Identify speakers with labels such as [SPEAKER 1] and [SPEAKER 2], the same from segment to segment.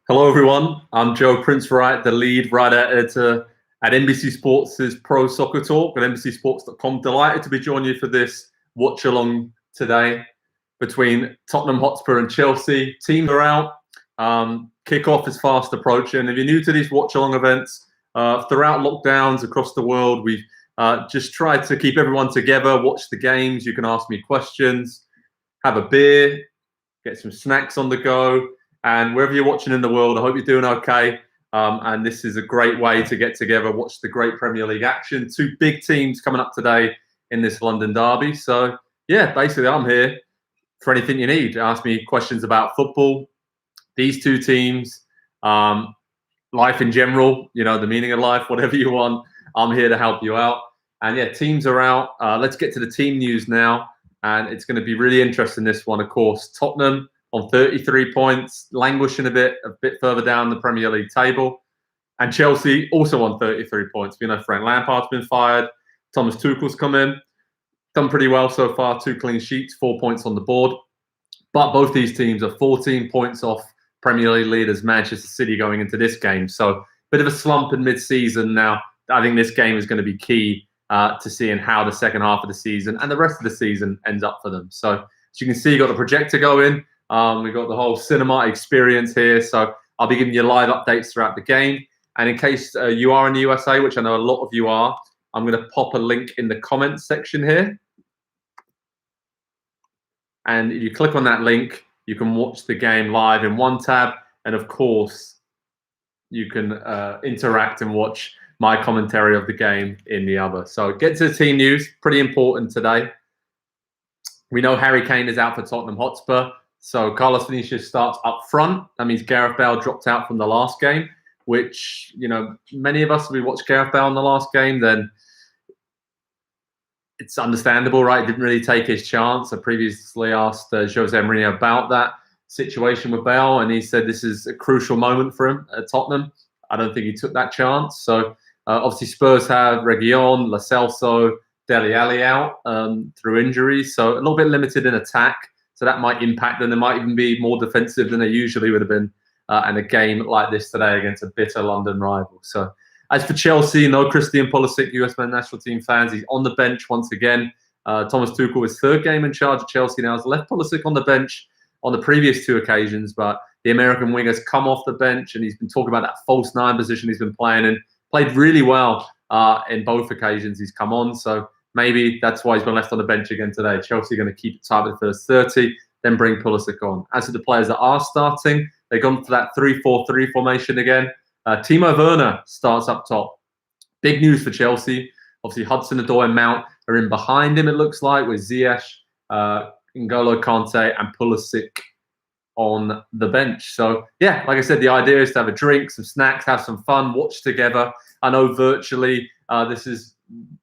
[SPEAKER 1] Hello, everyone. I'm Joe Prince-Wright, the lead writer editor at NBC Sports' ProSoccerTalk at NBCSports.com. Delighted to be joining you for this watch-along today between Tottenham Hotspur and Chelsea. Teams are out. Kickoff is fast approaching. If you're new to these watch-along events, throughout lockdowns across the world, we've just tried to keep everyone together, watch the games. You can ask me questions, have a beer, get some snacks on the go. And wherever you're watching in the world, I hope you're doing okay. And this is a great way to get together, watch the great Premier League action. Two big teams coming up today in this London derby. So, yeah, basically I'm here for anything you need. Ask me questions about football, these two teams, life in general, you know, the meaning of life, whatever you want. I'm here to help you out. And, yeah, teams are out. Let's get to the team news now. And it's going to be really interesting, this one, of course. Tottenham on 33 points, languishing a bit further down the Premier League table. And Chelsea also on 33 points. You know, Frank Lampard's been fired. Thomas Tuchel's come in. Done pretty well so far. 2 clean sheets, 4 points on the board. But both these teams are 14 points off Premier League leaders Manchester City going into this game. So bit of a slump in mid-season now. I think this game is going to be key to seeing how the second half of the season and the rest of the season ends up for them. So as you can see, you've got the projector going. We've got the whole cinema experience here. So I'll be giving you live updates throughout the game. And in case you are in the USA, which I know a lot of you are, I'm going to pop a link in the comments section here. And if you click on that link, you can watch the game live in one tab. And of course, you can interact and watch my commentary of the game in the other. So get to the team news. Pretty important today. We know Harry Kane is out for Tottenham Hotspur. So Carlos Vinicius starts up front. That means Gareth Bale dropped out from the last game, which, you know, many of us, if we watched Gareth Bale in the last game, then it's understandable, right? Didn't really take his chance. I previously asked Jose Mourinho about that situation with Bale, and he said this is a crucial moment for him at Tottenham. I don't think he took that chance. So obviously Spurs have Reguilon, Lo Celso, Dele Alli out through injuries. So a little bit limited in attack. So that might impact them. They might even be more defensive than they usually would have been in a game like this today against a bitter London rival. So as for Chelsea, no Christian Pulisic, US men's national team fans. He's on the bench once again. Thomas Tuchel, his third game in charge of Chelsea now, has left Pulisic on the bench on the previous 2 occasions, but the American winger has come off the bench and he's been talking about that false 9 position he's been playing and played really well in both occasions he's come on. So maybe that's why he's been left on the bench again today. Chelsea are going to keep it tight with the first 30, then bring Pulisic on. As for the players that are starting, they've gone for that 3-4-3 formation again. Timo Werner starts up top. Big news for Chelsea. Obviously, Hudson-Odoi and Mount are in behind him, it looks like, with Ziyech, N'Golo Kante, and Pulisic on the bench. So, yeah, like I said, the idea is to have a drink, some snacks, have some fun, watch together. I know virtually this is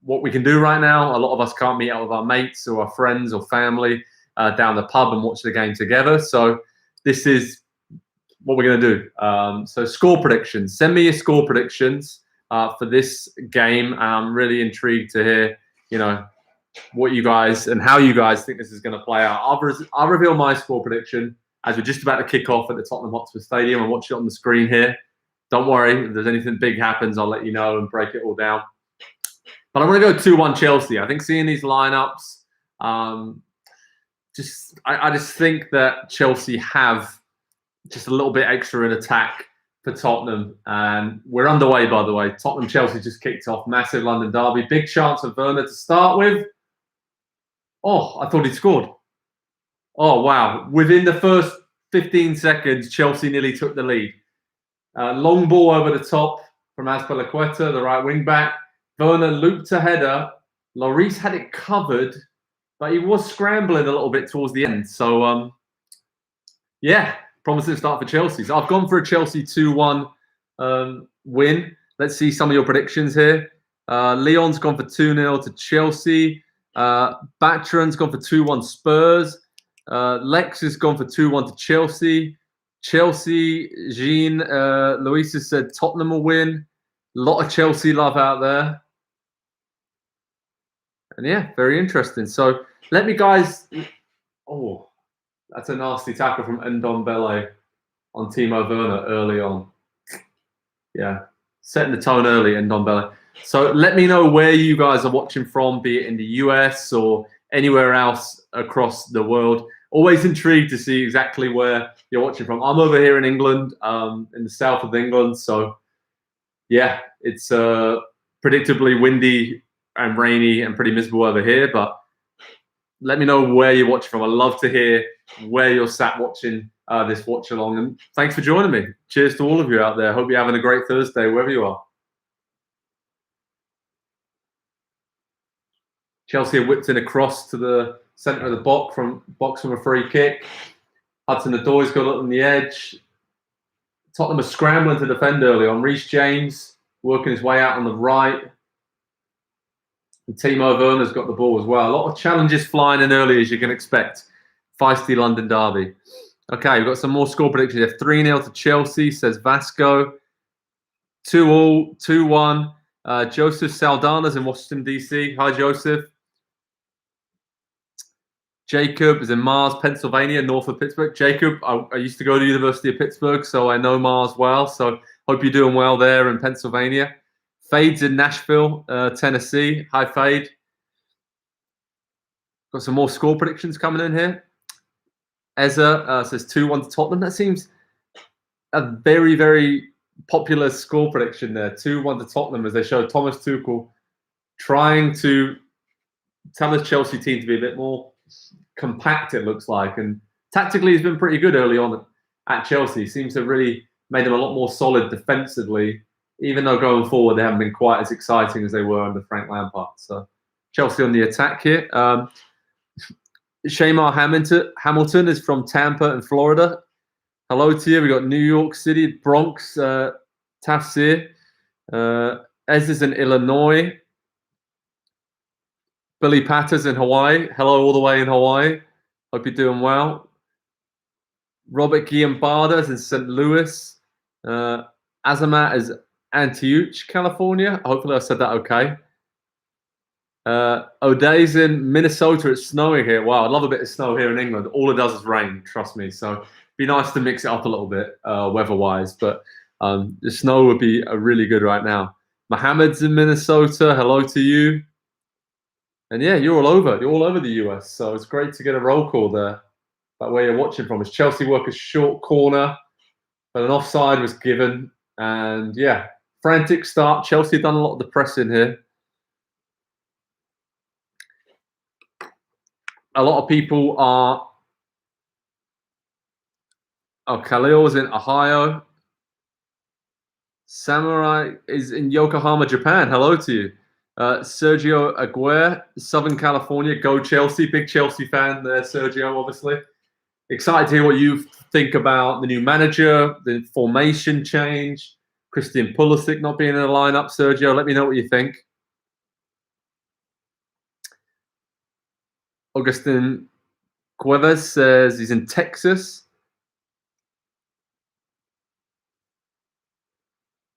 [SPEAKER 1] what we can do right now. A lot of us can't meet up with our mates or our friends or family down the pub and watch the game together. So this is what we're going to do. So score predictions. Send me your score predictions for this game. I'm really intrigued to hear, you know, what you guys and how you guys think this is going to play out. I'll reveal my score prediction as we're just about to kick off at the Tottenham Hotspur Stadium and watch it on the screen here. Don't worry, if there's anything big happens, I'll let you know and break it all down. But I'm going to go 2-1 Chelsea. I think seeing these lineups, I just think that Chelsea have just a little bit extra in attack for Tottenham. And we're underway, by the way. Tottenham-Chelsea just kicked off. Massive London derby. Big chance of Werner to start with. Oh, I thought he'd scored. Oh, wow. Within the first 15 seconds, Chelsea nearly took the lead. Long ball over the top from Azpilicueta, the right wing-back. Werner looped a header. Lloris had it covered, but he was scrambling a little bit towards the end. So, yeah, promising start for Chelsea. So I've gone for a Chelsea 2-1 win. Let's see some of your predictions here. Leon's gone for 2-0 to Chelsea. Batran's gone for 2-1 Spurs. Lex has gone for 2-1 to Chelsea. Jean, Luis has said Tottenham will win. A lot of Chelsea love out there. And yeah, very interesting. So let me guys... Oh, that's a nasty tackle from Ndombele. on Timo Werner early on. Yeah, setting the tone early and Don Bella. So let me know where you guys are watching from, be it in the US or anywhere else across the world. Always intrigued to see exactly where you're watching from. I'm over here in England, in the south of England. So yeah, it's predictably windy and rainy and pretty miserable over here. But let me know where you're watching from. I'd love to hear where you're sat watching this watch along. And thanks for joining me. Cheers to all of you out there. Hope you're having a great Thursday, wherever you are. Chelsea have whipped in across to the centre of the box from a free kick. Hudson-Odoi's got it on the edge. Tottenham are scrambling to defend early on. Reece James working his way out on the right. And Timo Werner's got the ball as well. A lot of challenges flying in early, as you can expect. Feisty London derby. Okay, we've got some more score predictions here. 3-0 to Chelsea, says Vasco. 2-2, 2-1. Joseph Saldana's in Washington, D.C. Hi, Joseph. Jacob is in Mars, Pennsylvania, north of Pittsburgh. Jacob, I used to go to the University of Pittsburgh, so I know Mars well. So hope you're doing well there in Pennsylvania. Fade's in Nashville, Tennessee. Hi, Fade. Got some more score predictions coming in here. Ezra says 2-1 to Tottenham. That seems a very, very popular score prediction there. 2-1 to Tottenham, as they show Thomas Tuchel trying to tell his Chelsea team to be a bit more compact, it looks like. And tactically, he's been pretty good early on at Chelsea. Seems to have really made them a lot more solid defensively, even though going forward they haven't been quite as exciting as they were under Frank Lampard. So Chelsea on the attack here. Shamar Hamilton is from Tampa in Florida. Hello to you. We got New York City, Bronx, Tafsir. Ez is in Illinois. Billy Patters in Hawaii. Hello all the way in Hawaii. Hope you're doing well. Robert Guillambarda is in St. Louis. Azamat is Antioch, California. Hopefully I said that okay. O'Day's in Minnesota. It's snowing here. Wow, I love a bit of snow here in England. All it does is rain, trust me. So it'd be nice to mix it up a little bit weather-wise. But the snow would be really good right now. Mohammed's in Minnesota. Hello to you. And yeah, you're all over the US. So it's great to get a roll call there about where you're watching from. It's Chelsea work a short corner, but an offside was given. And yeah, frantic start. Chelsea done a lot of the pressing here. A lot of people are. Oh, Khalil's in Ohio. Samurai is in Yokohama, Japan. Hello to you. Sergio Aguirre, Southern California. Go Chelsea. Big Chelsea fan there, Sergio, obviously. Excited to hear what you think about the new manager, the formation change, Christian Pulisic not being in the lineup. Sergio, let me know what you think. Augustin Cuevas says he's in Texas.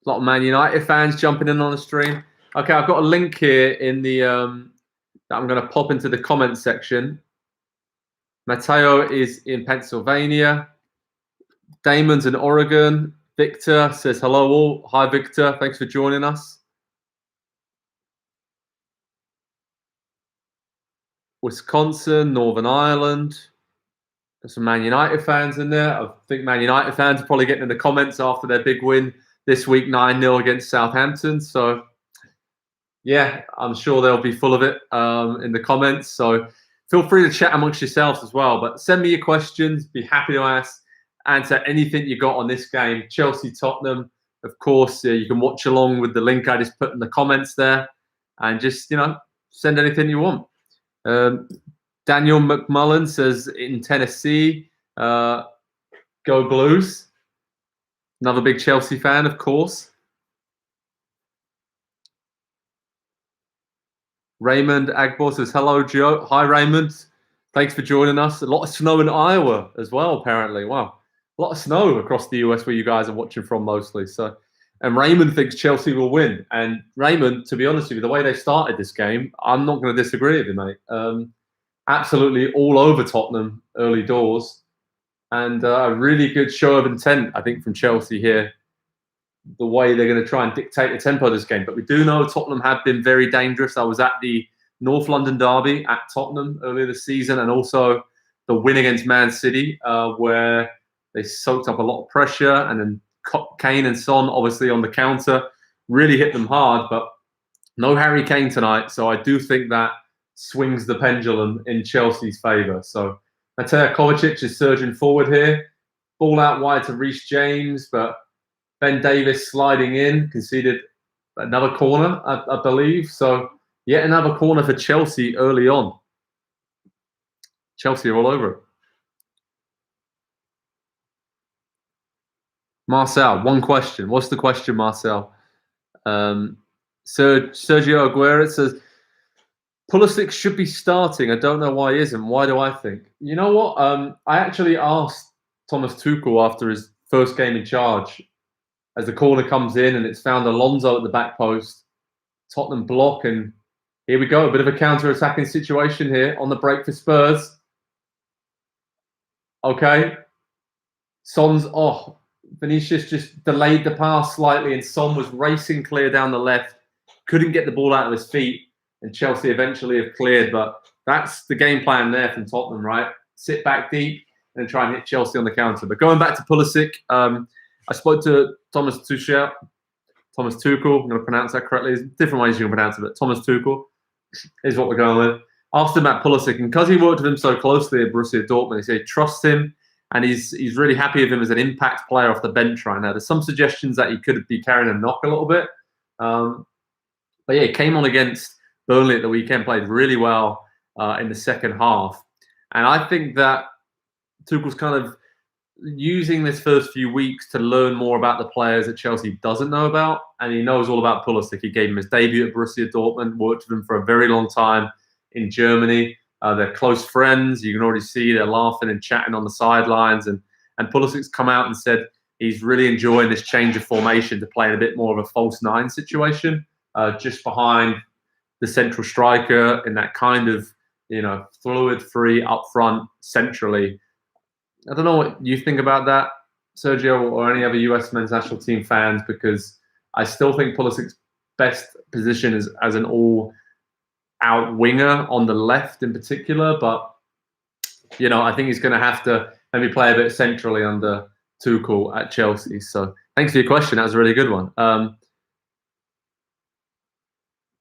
[SPEAKER 1] A lot of Man United fans jumping in on the stream. Okay, I've got a link here in the that I'm going to pop into the comment section. Matteo is in Pennsylvania. Damon's in Oregon. Victor says hello all. Hi, Victor. Thanks for joining us. Wisconsin, Northern Ireland. There's some Man United fans in there. I think Man United fans are probably getting in the comments after their big win this week, 9-0 against Southampton. So, yeah, I'm sure they'll be full of it in the comments. So feel free to chat amongst yourselves as well. But send me your questions. Be happy to answer anything you got on this game. Chelsea-Tottenham, of course. You can watch along with the link I just put in the comments there. And just, send anything you want. Daniel McMullen says in Tennessee, go Blues. Another big Chelsea fan, of course. Raymond Agbo says, hello, Joe. Hi, Raymond. Thanks for joining us. A lot of snow in Iowa as well, apparently. Wow. A lot of snow across the US where you guys are watching from mostly. So, and Raymond thinks Chelsea will win. And Raymond, to be honest with you, the way they started this game, I'm not going to disagree with you, mate. Absolutely all over Tottenham early doors. And a really good show of intent, I think, from Chelsea here. The way they're going to try and dictate the tempo of this game. But we do know Tottenham have been very dangerous. I was at the North London derby at Tottenham earlier this season, and also the win against Man City, where they soaked up a lot of pressure, and then Kane and Son, obviously on the counter, really hit them hard. But no Harry Kane tonight, so I do think that swings the pendulum in Chelsea's favour. So Mateo Kovacic is surging forward here. Ball out wide to Reece James, but Ben Davies sliding in, conceded another corner, I believe. So yet another corner for Chelsea early on. Chelsea are all over it. Marcel, one question. What's the question, Marcel? Sergio Aguero says, Pulisic should be starting. I don't know why he isn't. Why do I think? You know what? I actually asked Thomas Tuchel after his first game in charge, as the corner comes in and it's found Alonso at the back post. Tottenham block, and here we go. A bit of a counter-attacking situation here on the break for Spurs. Okay. Son's off. Vinicius just delayed the pass slightly, and Son was racing clear down the left. Couldn't get the ball out of his feet, and Chelsea eventually have cleared. But that's the game plan there from Tottenham, right? Sit back deep and try and hit Chelsea on the counter. But going back to Pulisic, I spoke to Thomas Tuchel. I'm going to pronounce that correctly. There's different ways you can pronounce it, but Thomas Tuchel is what we're going with. Asked him about Pulisic, and because he worked with him so closely at Borussia Dortmund, he said he trusts him, and he's really happy with him as an impact player off the bench right now. There's some suggestions that he could be carrying a knock a little bit. But yeah, he came on against Burnley at the weekend, played really well in the second half. And I think that Tuchel's kind of using this first few weeks to learn more about the players that Chelsea doesn't know about. And he knows all about Pulisic. He gave him his debut at Borussia Dortmund, worked with him for a very long time in Germany. They're close friends. You can already see they're laughing and chatting on the sidelines. And Pulisic's come out and said he's really enjoying this change of formation to play in a bit more of a false nine situation, just behind the central striker in that kind of, fluid, free up front centrally. I don't know what you think about that, Sergio, or any other US men's national team fans, because I still think Pulisic's best position is as an all-out winger on the left in particular. But, I think he's going to have to maybe play a bit centrally under Tuchel at Chelsea. So thanks for your question. That was a really good one.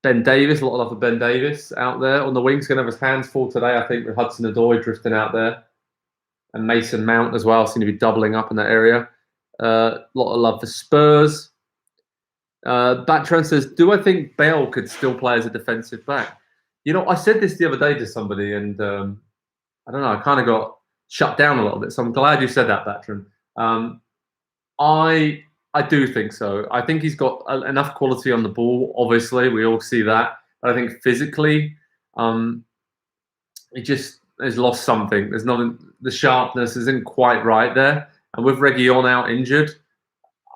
[SPEAKER 1] Ben Davies, a lot of love for Ben Davies out there on the wings. Going to have his hands full today, I think, with Hudson-Odoi drifting out there. And Mason Mount as well seem to be doubling up in that area. A lot of love for Spurs. Batran says, do I think Bale could still play as a defensive back? I said this the other day to somebody, and I don't know, I kind of got shut down a little bit. So I'm glad you said that, Batran. I do think so. I think he's got enough quality on the ball. Obviously, we all see that. But I think physically, he just has lost something. There's not the sharpness isn't quite right there. And with Reguilon out injured,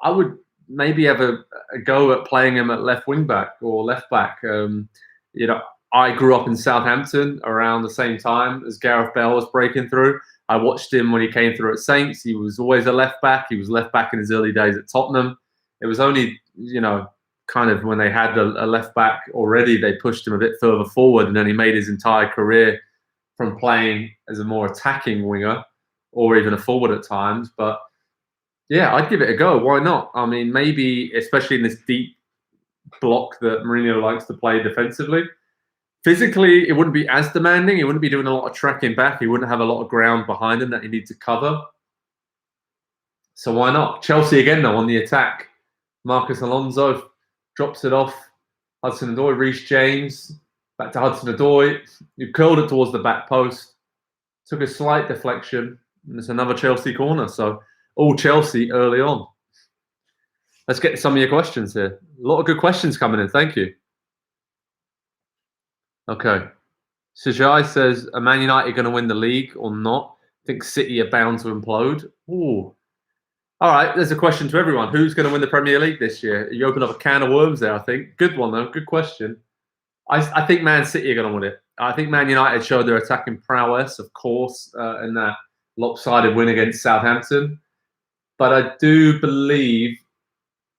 [SPEAKER 1] I would maybe have a go at playing him at left wing back or left back. I grew up in Southampton around the same time as Gareth Bale was breaking through. I watched him when he came through at Saints. He was always a left back. He was left back in his early days at Tottenham. It was only, kind of when they had a left back already, they pushed him a bit further forward, and then he made his entire career from playing as a more attacking winger or even a forward at times. But yeah, I'd give it a go. Why not? I mean, maybe, especially in this deep block that Mourinho likes to play defensively. Physically, it wouldn't be as demanding. He wouldn't be doing a lot of tracking back. He wouldn't have a lot of ground behind him that he needs to cover. So why not? Chelsea again, though, on the attack. Marcus Alonso drops it off. Hudson-Odoi, Reece James. Back to Hudson-Odoi. You curled it towards the back post. Took a slight deflection. And it's another Chelsea corner. So all Chelsea early on. Let's get to some of your questions here. A lot of good questions coming in. Thank you. Okay. Sajai says, are Man United going to win the league or not? I think City are bound to implode. Ooh. All right, there's a question to everyone. Who's going to win the Premier League this year? You open up a can of worms there, I think. Good one, though. Good question. I think Man City are going to win it. I think Man United showed their attacking prowess, of course, in that lopsided win against Southampton. But I do believe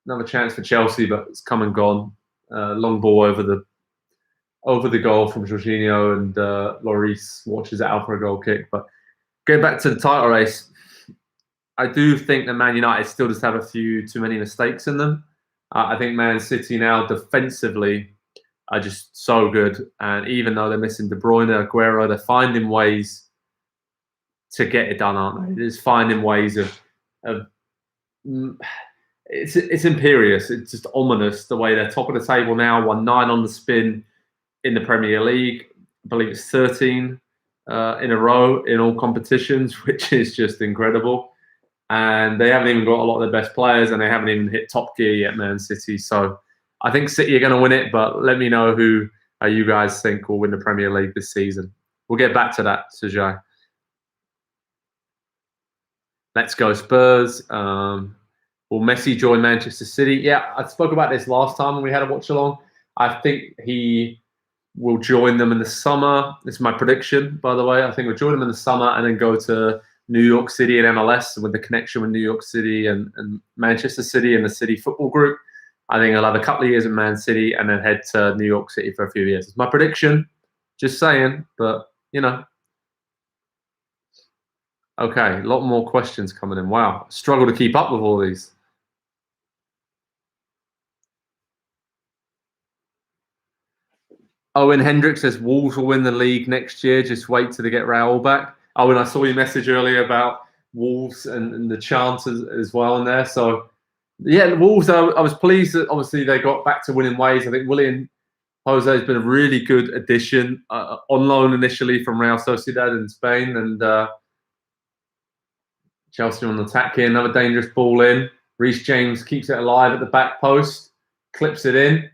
[SPEAKER 1] another chance for Chelsea, but it's come and gone. Long ball over the goal from Jorginho, and Lloris watches it out for a goal kick. But going back to the title race, I do think that Man United still just have a few too many mistakes in them. I think Man City now defensively are just so good, and even though they're missing De Bruyne, Aguero, they're finding ways to get it done, aren't they? They're just finding ways of it's imperious. It's just ominous the way they're top of the table now. Won 9 on the spin in the Premier League. I believe it's 13 in a row in all competitions, which is just incredible. And they haven't even got a lot of their best players, and they haven't even hit top gear yet, Man City. So I think City are going to win it, but let me know who you guys think will win the Premier League this season. We'll get back to that, Sujai. Let's go Spurs. Will Messi join Manchester City? Yeah, I spoke about this last time when we had a watch along. I think he will join them in the summer. This is my prediction, by the way. I think we'll join them in the summer and then go to New York City and MLS with the connection with New York City and Manchester City and the City Football Group. I think he'll have a couple of years in Man City and then head to New York City for a few years. It's my prediction. Just saying, but, you know. Okay, a lot more questions coming in. Wow, struggle to keep up with all these. Owen Hendricks says Wolves will win the league next year. Just wait till they get Raul back. Oh, and I saw your message earlier about Wolves and the chances as well in there. So, yeah, Wolves, I was pleased that obviously they got back to winning ways. I think Willian Jose has been a really good addition on loan initially from Real Sociedad in Spain. And Chelsea on the attack here. Another dangerous ball in. Reece James keeps it alive at the back post, clips it in,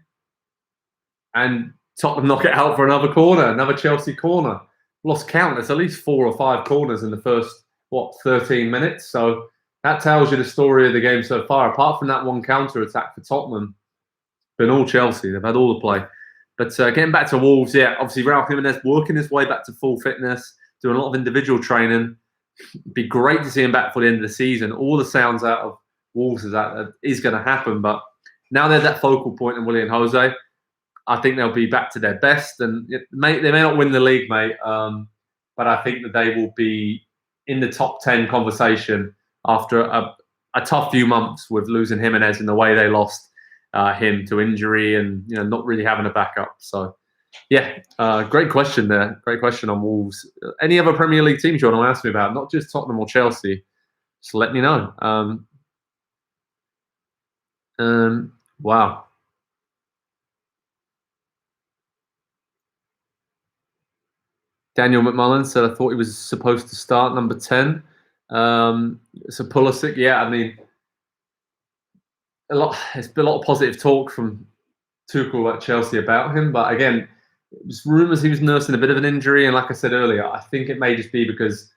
[SPEAKER 1] and Tottenham knock it out for another corner, another Chelsea corner. Lost count. There's at least 4 or 5 corners in the first, 13 minutes. So that tells you the story of the game so far. Apart from that one counter-attack for Tottenham, been all Chelsea. They've had all the play. But getting back to Wolves, yeah, obviously Raul Jimenez working his way back to full fitness, doing a lot of individual training. It'd be great to see him back for the end of the season. All the sounds out of Wolves is that is going to happen. But now they're that focal point in Willian Jose. I think they'll be back to their best, and they may not win the league, mate. But I think that they will be in the top 10 conversation after a tough few months with losing Jimenez and the way they lost him to injury, and not really having a backup. So, yeah, great question there. Great question on Wolves. Any other Premier League teams you want to ask me about? Not just Tottenham or Chelsea. Just let me know. Wow. Daniel McMullen said, I thought he was supposed to start number 10. So Pulisic, yeah, I mean, it's been a lot of positive talk from Tuchel at Chelsea about him. But again, there's rumours he was nursing a bit of an injury. And like I said earlier, I think it may just be because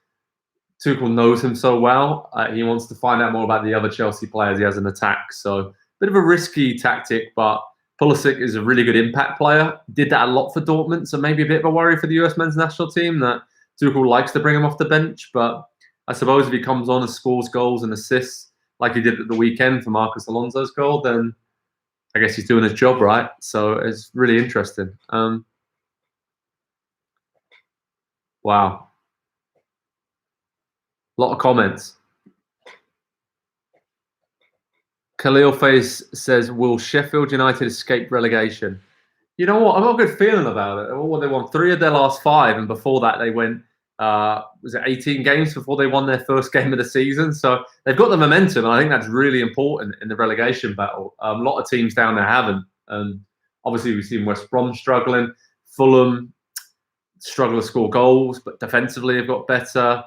[SPEAKER 1] Tuchel knows him so well. He wants to find out more about the other Chelsea players he has in attack. So a bit of a risky tactic, but Pulisic is a really good impact player. Did that a lot for Dortmund, so maybe a bit of a worry for the US men's national team that Tuchel likes to bring him off the bench. But I suppose if he comes on and scores goals and assists like he did at the weekend for Marcos Alonso's goal, then I guess he's doing his job right. So it's really interesting. Wow. A lot of comments. Khalil Face says, will Sheffield United escape relegation? You know what? I've got a good feeling about it. Well, they won 3 of their last 5, and before that they went, was it 18 games before they won their first game of the season? So they've got the momentum, and I think that's really important in the relegation battle. A lot of teams down there haven't. And obviously we've seen West Brom struggling. Fulham struggle to score goals, but defensively have got better.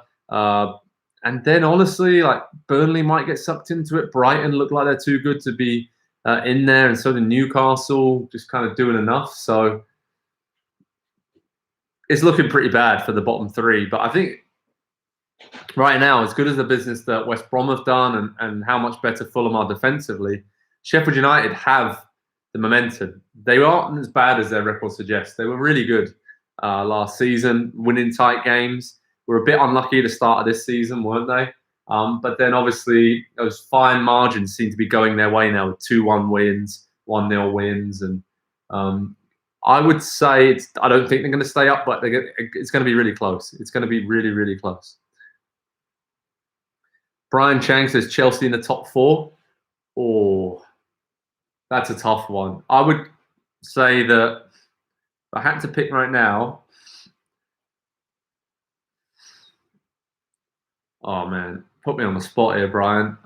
[SPEAKER 1] And then, honestly, like Burnley might get sucked into it. Brighton look like they're too good to be in there, and so the Newcastle just kind of doing enough. So it's looking pretty bad for the bottom 3. But I think right now, as good as the business that West Brom have done and how much better Fulham are defensively, Sheffield United have the momentum. They aren't as bad as their record suggests. They were really good last season, winning tight games. were a bit unlucky at the start of this season, weren't they? But then obviously those fine margins seem to be going their way now with 2-1 wins, 1-0 wins, and I would say I don't think they're going to stay up, but it's going to be really close. It's going to be really, really close. Brian Chang says Chelsea in the top 4. Oh, that's a tough one. I would say that if I had to pick right now. Oh man, put me on the spot here, Brian.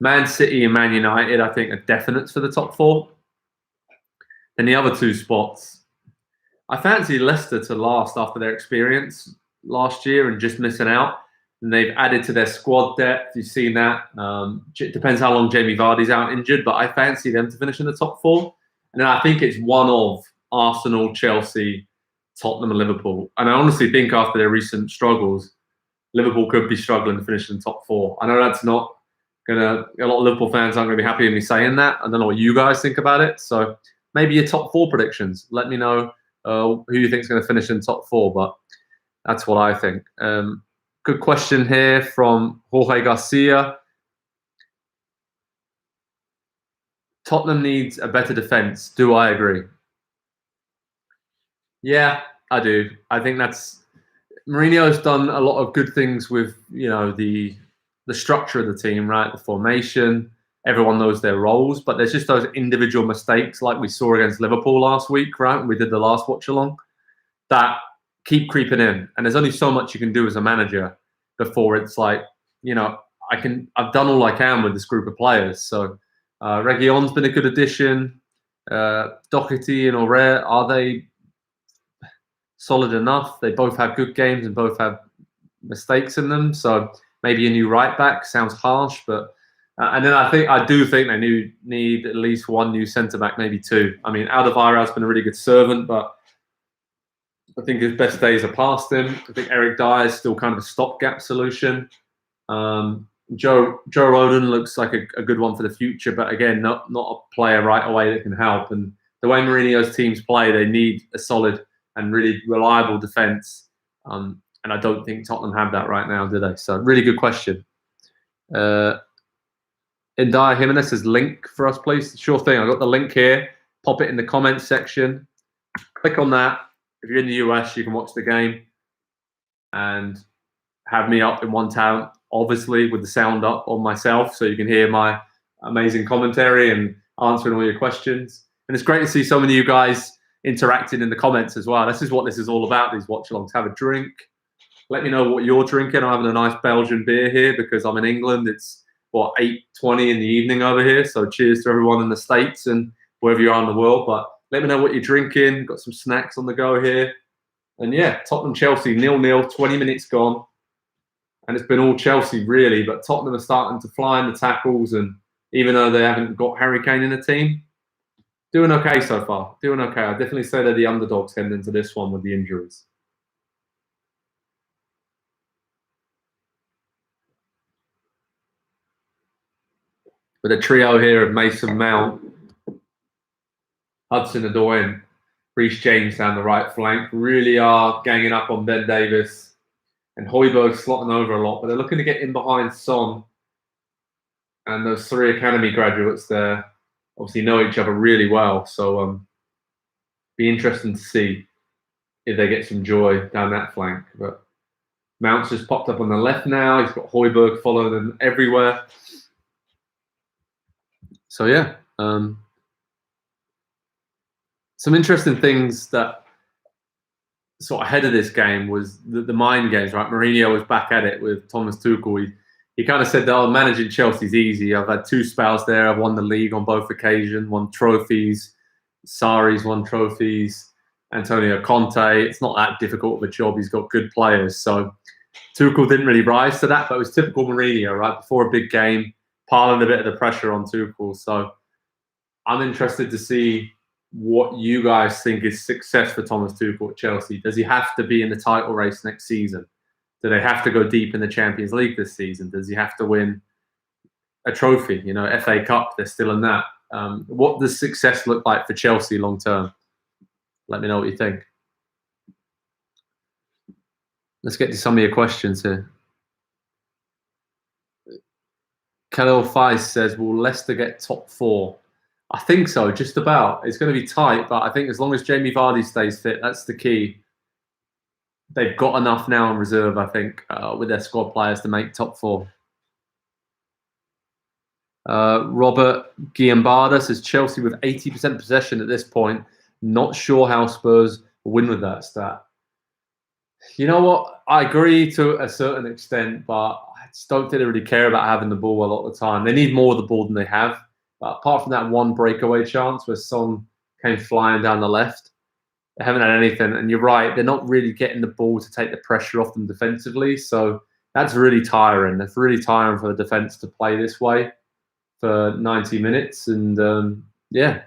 [SPEAKER 1] Man City and Man United, I think, are definites for the top 4. And the other 2 spots, I fancy Leicester to last after their experience last year and just missing out. And they've added to their squad depth. You've seen that. It depends how long Jamie Vardy's out injured, but I fancy them to finish in the top 4. And then I think it's one of Arsenal, Chelsea, Tottenham, and Liverpool. And I honestly think after their recent struggles, Liverpool could be struggling to finish in the top 4. I know that's not a lot of Liverpool fans aren't going to be happy with me saying that. I don't know what you guys think about it. So maybe your top 4 predictions. Let me know who you think is going to finish in top 4. But that's what I think. Good question here from Jorge Garcia. Tottenham needs a better defence. Do I agree? Yeah, I do. I think Mourinho's done a lot of good things with the structure of the team, right? The formation. Everyone knows their roles, but there's just those individual mistakes like we saw against Liverpool last week, right? We did the last watch-along, that keep creeping in. And there's only so much you can do as a manager before it's like, I've done all I can with this group of players. So Reguilón's been a good addition. Doherty and Auré, are they solid enough? They both have good games and both have mistakes in them. So maybe a new right back sounds harsh, but and then I do think they need at least one new centre back, maybe 2. I mean, Alderweireld's been a really good servant, but I think his best days are past him. I think Eric Dyer is still kind of a stopgap solution. Joe Rodon looks like a good one for the future, but again, not a player right away that can help. And the way Mourinho's teams play, they need a solid and really reliable defence. And I don't think Tottenham have that right now, do they? So really good question. Indaya Jimenez says link for us, please. Sure thing. I've got the link here. Pop it in the comments section. Click on that. If you're in the US, you can watch the game and have me up in one town, obviously with the sound up on myself, so you can hear my amazing commentary and answering all your questions. And it's great to see so many of you guys interacting in the comments as well. This is what this is all about, these watch-alongs. Have a drink. Let me know what you're drinking. I'm having a nice Belgian beer here because I'm in England. It's, 8:20 in the evening over here. So cheers to everyone in the States and wherever you are in the world. But let me know what you're drinking. Got some snacks on the go here. And yeah, Tottenham-Chelsea, 0-0, 20 minutes gone. And it's been all Chelsea, really. But Tottenham are starting to fly in the tackles. And even though they haven't got Harry Kane in the team, doing okay so far. Doing okay. I definitely say they're the underdogs heading into this one with the injuries. With a trio here of Mason Mount, Hudson-Odoi and Reece James down the right flank really are ganging up on Ben Davis, and Højbjerg slotting over a lot, but they're looking to get in behind Son. And those 3 academy graduates there obviously know each other really well, so be interesting to see if they get some joy down that flank. But Mount's just popped up on the left now. He's got Højbjerg following them everywhere. So yeah, some interesting things that sort of ahead of this game was the mind games, right? Mourinho was back at it with Thomas Tuchel. He kind of said that, managing Chelsea's easy. I've had 2 spells there. I've won the league on both occasions, won trophies. Sarri's won trophies. Antonio Conte. It's not that difficult of a job. He's got good players. So Tuchel didn't really rise to that, but it was typical Mourinho, right? Before a big game, piling a bit of the pressure on Tuchel. So I'm interested to see what you guys think is success for Thomas Tuchel at Chelsea. Does he have to be in the title race next season? Do they have to go deep in the Champions League this season? Does he have to win a trophy? FA Cup, they're still in that. What does success look like for Chelsea long term? Let me know what you think. Let's get to some of your questions here. Khalil Faiz says, will Leicester get top 4? I think so, just about. It's going to be tight, but I think as long as Jamie Vardy stays fit, that's the key. They've got enough now in reserve, I think, with their squad players to make top 4. Robert Guiambarda says, Chelsea with 80% possession at this point. Not sure how Spurs will win with that stat. You know what? I agree to a certain extent, but I just don't think they really care about having the ball a lot of the time. They need more of the ball than they have. But apart from that one breakaway chance where Son came flying down the left, they haven't had anything. And you're right, they're not really getting the ball to take the pressure off them defensively. So that's really tiring. It's really tiring for the defense to play this way for 90 minutes. And yeah,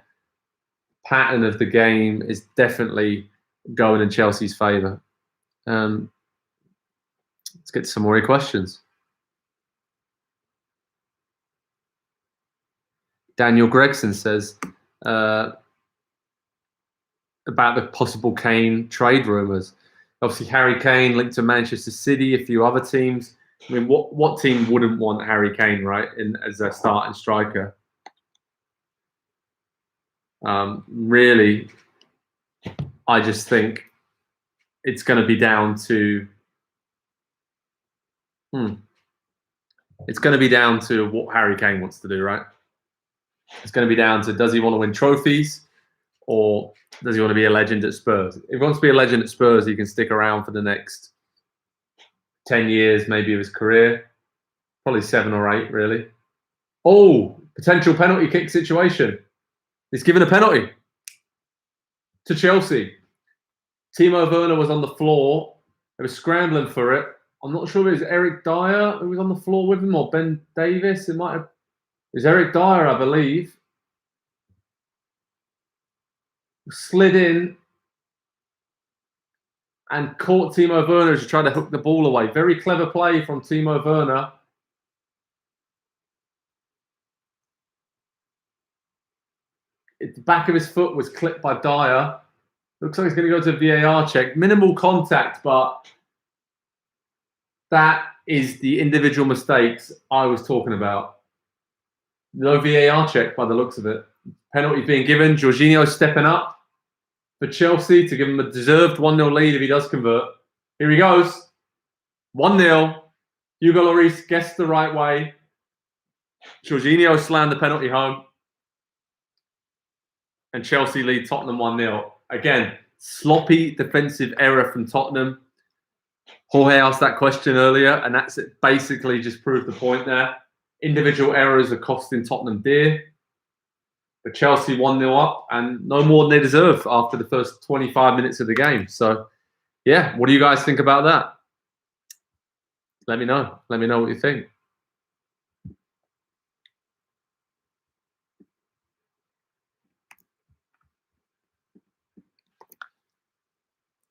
[SPEAKER 1] pattern of the game is definitely going in Chelsea's favour. Let's get to some more questions. Daniel Gregson says about the possible Kane trade rumours. Obviously, Harry Kane linked to Manchester City, a few other teams. I mean, what team wouldn't want Harry Kane, right, as their starting striker? Really, I just think it's going to be down to it's going to be down to what Harry Kane wants to do, right? It's going to be down to, does he want to win trophies or does he want to be a legend at Spurs? If he wants to be a legend at Spurs, he can stick around for the next 10 years, maybe, of his career. Probably 7 or 8, really. Oh, potential penalty kick situation. He's given a penalty to Chelsea. Timo Werner was on the floor. They were scrambling for it. I'm not sure if it was Eric Dyer who was on the floor with him or Ben Davis. It might have. It was Eric Dyer, I believe. Slid in and caught Timo Werner as he tried to hook the ball away. Very clever play from Timo Werner. The back of his foot was clipped by Dyer. Looks like he's going to go to a VAR check. Minimal contact, but that is the individual mistakes I was talking about. No VAR check by the looks of it. Penalty being given. Jorginho stepping up for Chelsea to give him a deserved 1-0 lead if he does convert. Here he goes. 1-0. Hugo Lloris guessed the right way. Jorginho slammed the penalty home. And Chelsea lead Tottenham 1-0. Again, sloppy defensive error from Tottenham. Jorge asked that question earlier, and that's it. Basically just proved the point there. Individual errors are costing Tottenham dear. But Chelsea 1-0 up, and no more than they deserve after the first 25 minutes of the game. So, yeah, what do you guys think about that? Let me know. Let me know what you think.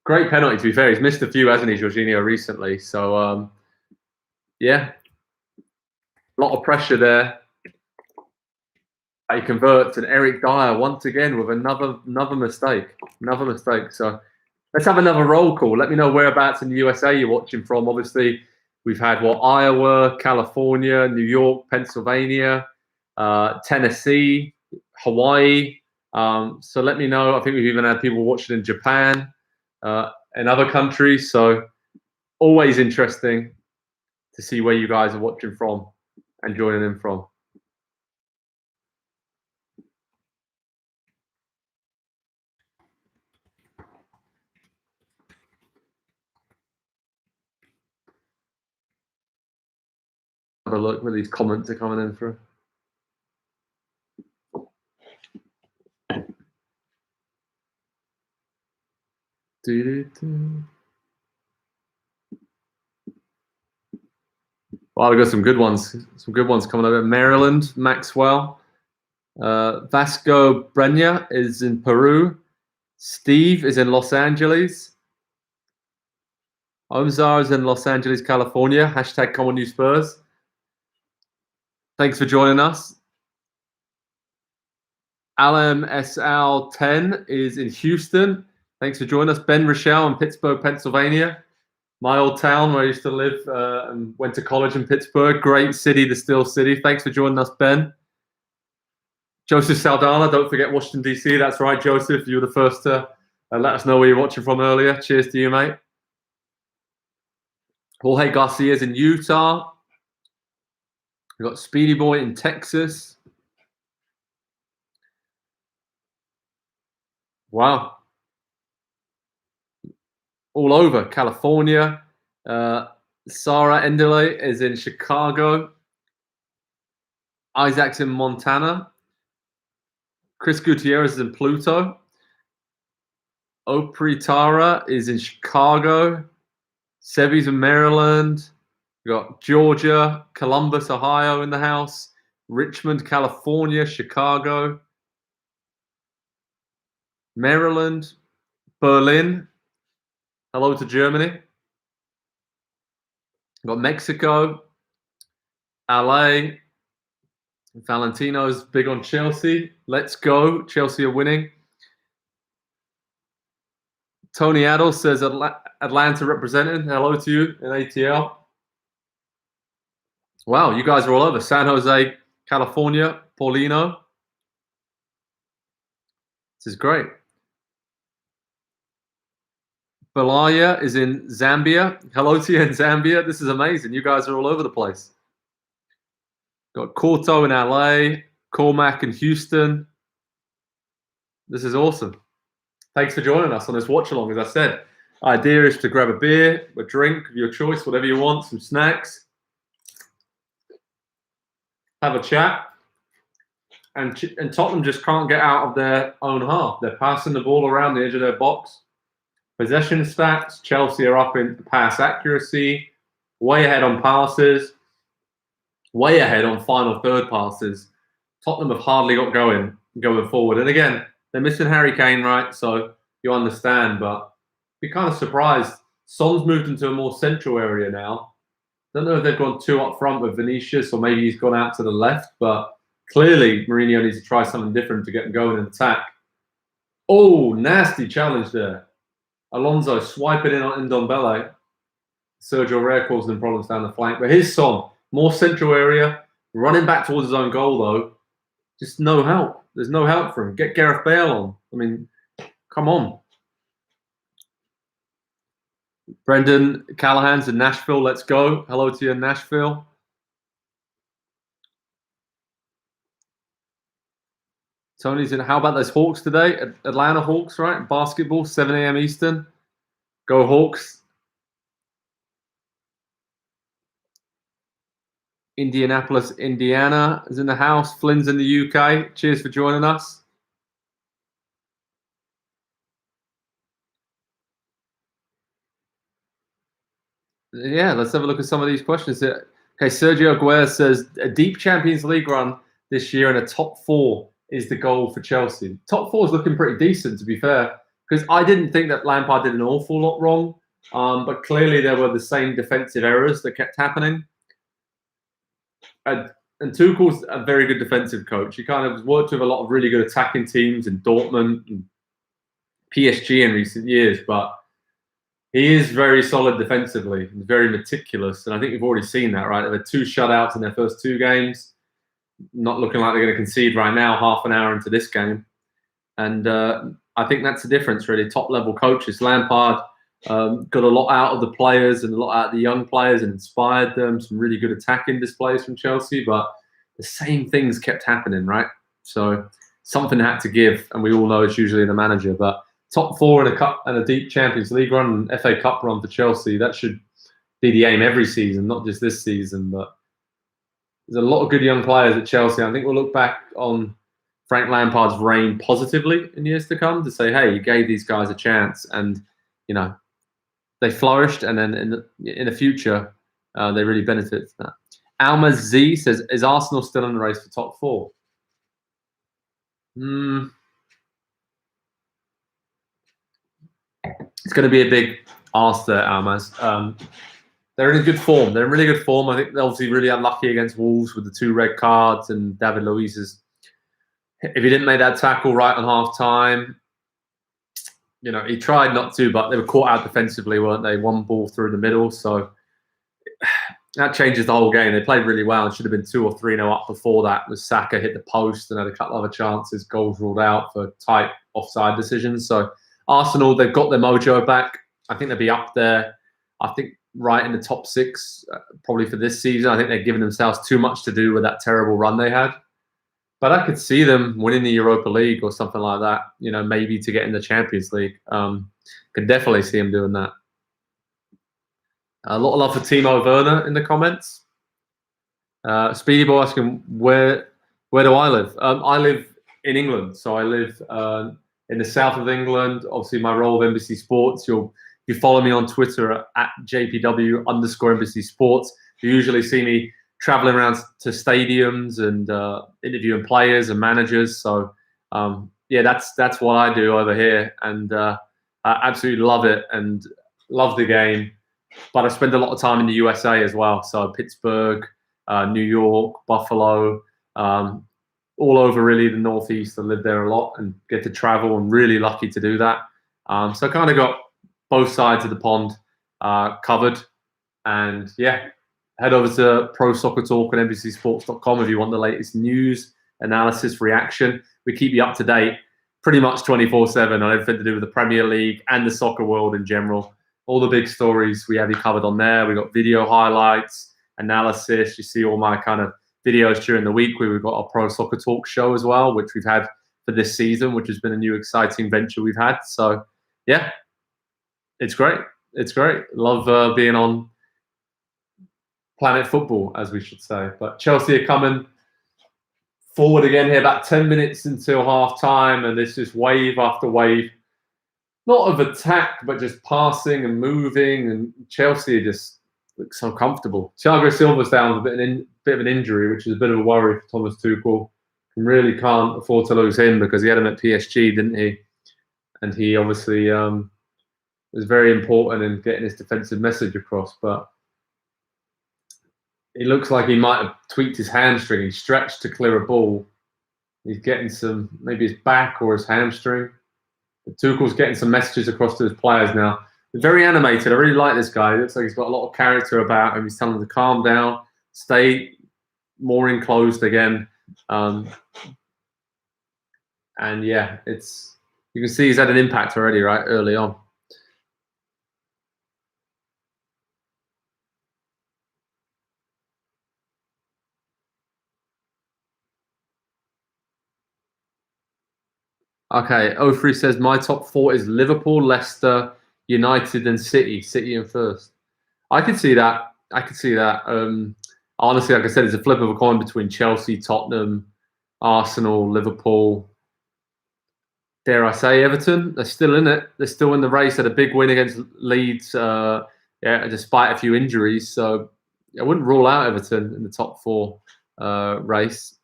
[SPEAKER 1] Great penalty, to be fair. He's missed a few, hasn't he, Jorginho, recently? So, yeah, a lot of pressure there. He converts, and Eric Dyer once again with another mistake. Another mistake. So let's have another roll call. Let me know whereabouts in the USA you're watching from. Obviously, we've had Iowa, California, New York, Pennsylvania, Tennessee, Hawaii. So let me know. I think we've even had people watching in Japan and other countries. So always interesting to see where you guys are watching from and joining in from. Have a look where these comments are coming in through. Well, we've got some good ones. Some good ones coming over. Maryland, Maxwell. Vasco Brenya is in Peru. Steve is in Los Angeles. Omzar is in Los Angeles, California. Hashtag Come On You Spurs. Thanks for joining us. LMSL10 is in Houston. Thanks for joining us. Ben Rochelle in Pittsburgh, Pennsylvania. My old town where I used to live and went to college in Pittsburgh. Great city, the Steel City. Thanks for joining us, Ben. Joseph Saldana, don't forget Washington, D.C. That's right, Joseph. You were the first to let us know where you're watching from earlier. Cheers to you, mate. Jorge Garcia's in Utah. We've got Speedy Boy in Texas. Wow. All over California. Sarah Endeley is in Chicago. Isaac's in Montana. Chris Gutierrez is in Pluto. Opri Tara is in Chicago. Sebi's in Maryland. We've got Georgia, Columbus, Ohio in the house. Richmond, California, Chicago. Maryland, Berlin. Hello to Germany. We've got Mexico, LA. Valentino's big on Chelsea. Let's go. Chelsea are winning. Tony Adel says Atlanta represented. Hello to you in ATL. Wow, you guys are all over. San Jose, California, Paulino. This is great. Balaya is in Zambia. Hello to you in Zambia. This is amazing. You guys are all over the place. Got Corto in LA, Cormac in Houston. This is awesome. Thanks for joining us on this watch along. As I said, idea is to grab a beer, a drink of your choice, whatever you want, some snacks, have a chat. And Tottenham just can't get out of their own half. They're passing the ball around the edge of their box. Possession stats, Chelsea are up in pass accuracy, way ahead on passes, way ahead on final third passes. Tottenham have hardly got going forward. And again, they're missing Harry Kane, right? So you understand, but be kind of surprised. Son's moved into a more central area now. Don't know if they've gone too up front with Vinicius or maybe he's gone out to the left, but clearly Mourinho needs to try something different to get them going in attack. Oh, nasty challenge there. Alonso swiping in on Ndombele. Sergio Rare causing him problems down the flank. But here's Son, more central area, running back towards his own goal though. Just no help. There's no help for him. Get Gareth Bale on. I mean, come on. Brendan Callahan's in Nashville. Let's go. Hello to you in Nashville. Tony's in. How about those Hawks today? Atlanta Hawks, right? Basketball, 7 a.m. Eastern. Go Hawks. Indianapolis, Indiana is in the house. Flynn's in the UK. Cheers for joining us. Yeah, let's have a look at some of these questions. Okay, Sergio Aguirre says a deep Champions League run this year and a top 4 is the goal for Chelsea. Top 4 is looking pretty decent, to be fair, because I didn't think that Lampard did an awful lot wrong, but clearly there were the same defensive errors that kept happening. And Tuchel's a very good defensive coach. He kind of worked with a lot of really good attacking teams in Dortmund and PSG in recent years, but he is very solid defensively. He's very meticulous, and I think we've already seen that, right? They've had 2 shutouts in their first 2 games. Not looking like they're going to concede right now, half an hour into this game. And I think that's the difference, really. Top-level coaches. Lampard got a lot out of the players and a lot out of the young players and inspired them. Some really good attacking displays from Chelsea, but the same things kept happening, right? So something had to give, and we all know it's usually the manager. But top 4 in a cup and a deep Champions League run and FA Cup run for Chelsea, that should be the aim every season, not just this season. But there's a lot of good young players at Chelsea. I think we'll look back on Frank Lampard's reign positively in years to come to say, hey, you gave these guys a chance and, you know, they flourished. And then in the future, they really benefited from that. Alma Z says, is Arsenal still in the race for top 4? It's going to be a big ask there, Almaz. They're in good form. They're in really good form. I think they're obviously really unlucky against Wolves with the 2 red cards and David Luiz's. If he didn't make that tackle right on half time, You know, he tried not to, but they were caught out defensively, weren't they? One ball through the middle, so that changes the whole game. They played really well and should have been 2 or 3-0 up before that. Was Saka hit the post and had a couple other chances, goals ruled out for tight offside decisions. So Arsenal, they've got their mojo back. I think they'll be up there. I think right in the top 6 probably for this season. I think they're giving themselves too much to do with that terrible run they had. But I could see them winning the Europa League or something like that, you know, maybe to get in the Champions League. Could definitely see them doing that. A lot of love for Timo Werner in the comments. Speedy Boy asking, where do I live? I live in England. So I live in the south of England. Obviously, my role of NBC Sports, you follow me on Twitter at JPW_NBC Sports. You usually see me traveling around to stadiums and interviewing players and managers. So yeah, that's what I do over here, and I absolutely love it and love the game. But I spend a lot of time in the USA as well. So Pittsburgh, New York, Buffalo, all over really the Northeast. I live there a lot and get to travel. I'm really lucky to do that. So I kind of got both sides of the pond covered. And yeah, head over to ProSoccerTalk and NBCSports.com if you want the latest news, analysis, reaction. We keep you up to date pretty much 24/7 on everything to do with the Premier League and the soccer world in general. All the big stories, we have you covered on there. We've got video highlights, analysis. You see all my kind of videos during the week. We've got our Pro Soccer Talk show as well, which we've had for this season, which has been a new exciting venture we've had. So yeah, it's great. It's great. Love being on Planet Football, as we should say. But Chelsea are coming forward again here, about 10 minutes until half time, and there's just wave after wave. Not of attack, but just passing and moving, and Chelsea just look so comfortable. Thiago Silva's down with a bit of an injury, which is a bit of a worry for Thomas Tuchel. And really can't afford to lose him because he had him at PSG, didn't he? And he obviously was very important in getting his defensive message across. But it looks like he might have tweaked his hamstring. He stretched to clear a ball. He's getting some, maybe his back or his hamstring. Tuchel's getting some messages across to his players now. He's very animated. I really like this guy. It looks like he's got a lot of character about him. He's telling them to calm down, stay more enclosed again. And yeah, you can see he's had an impact already, right, early on. Okay, 03 says, my top 4 is Liverpool, Leicester, United, and City. City in first. I could see that. I could see that. Honestly, like I said, it's a flip of a coin between Chelsea, Tottenham, Arsenal, Liverpool. Dare I say Everton? They're still in it. They're still in the race. Had a big win against Leeds, despite a few injuries. So I wouldn't rule out Everton in the top 4 race.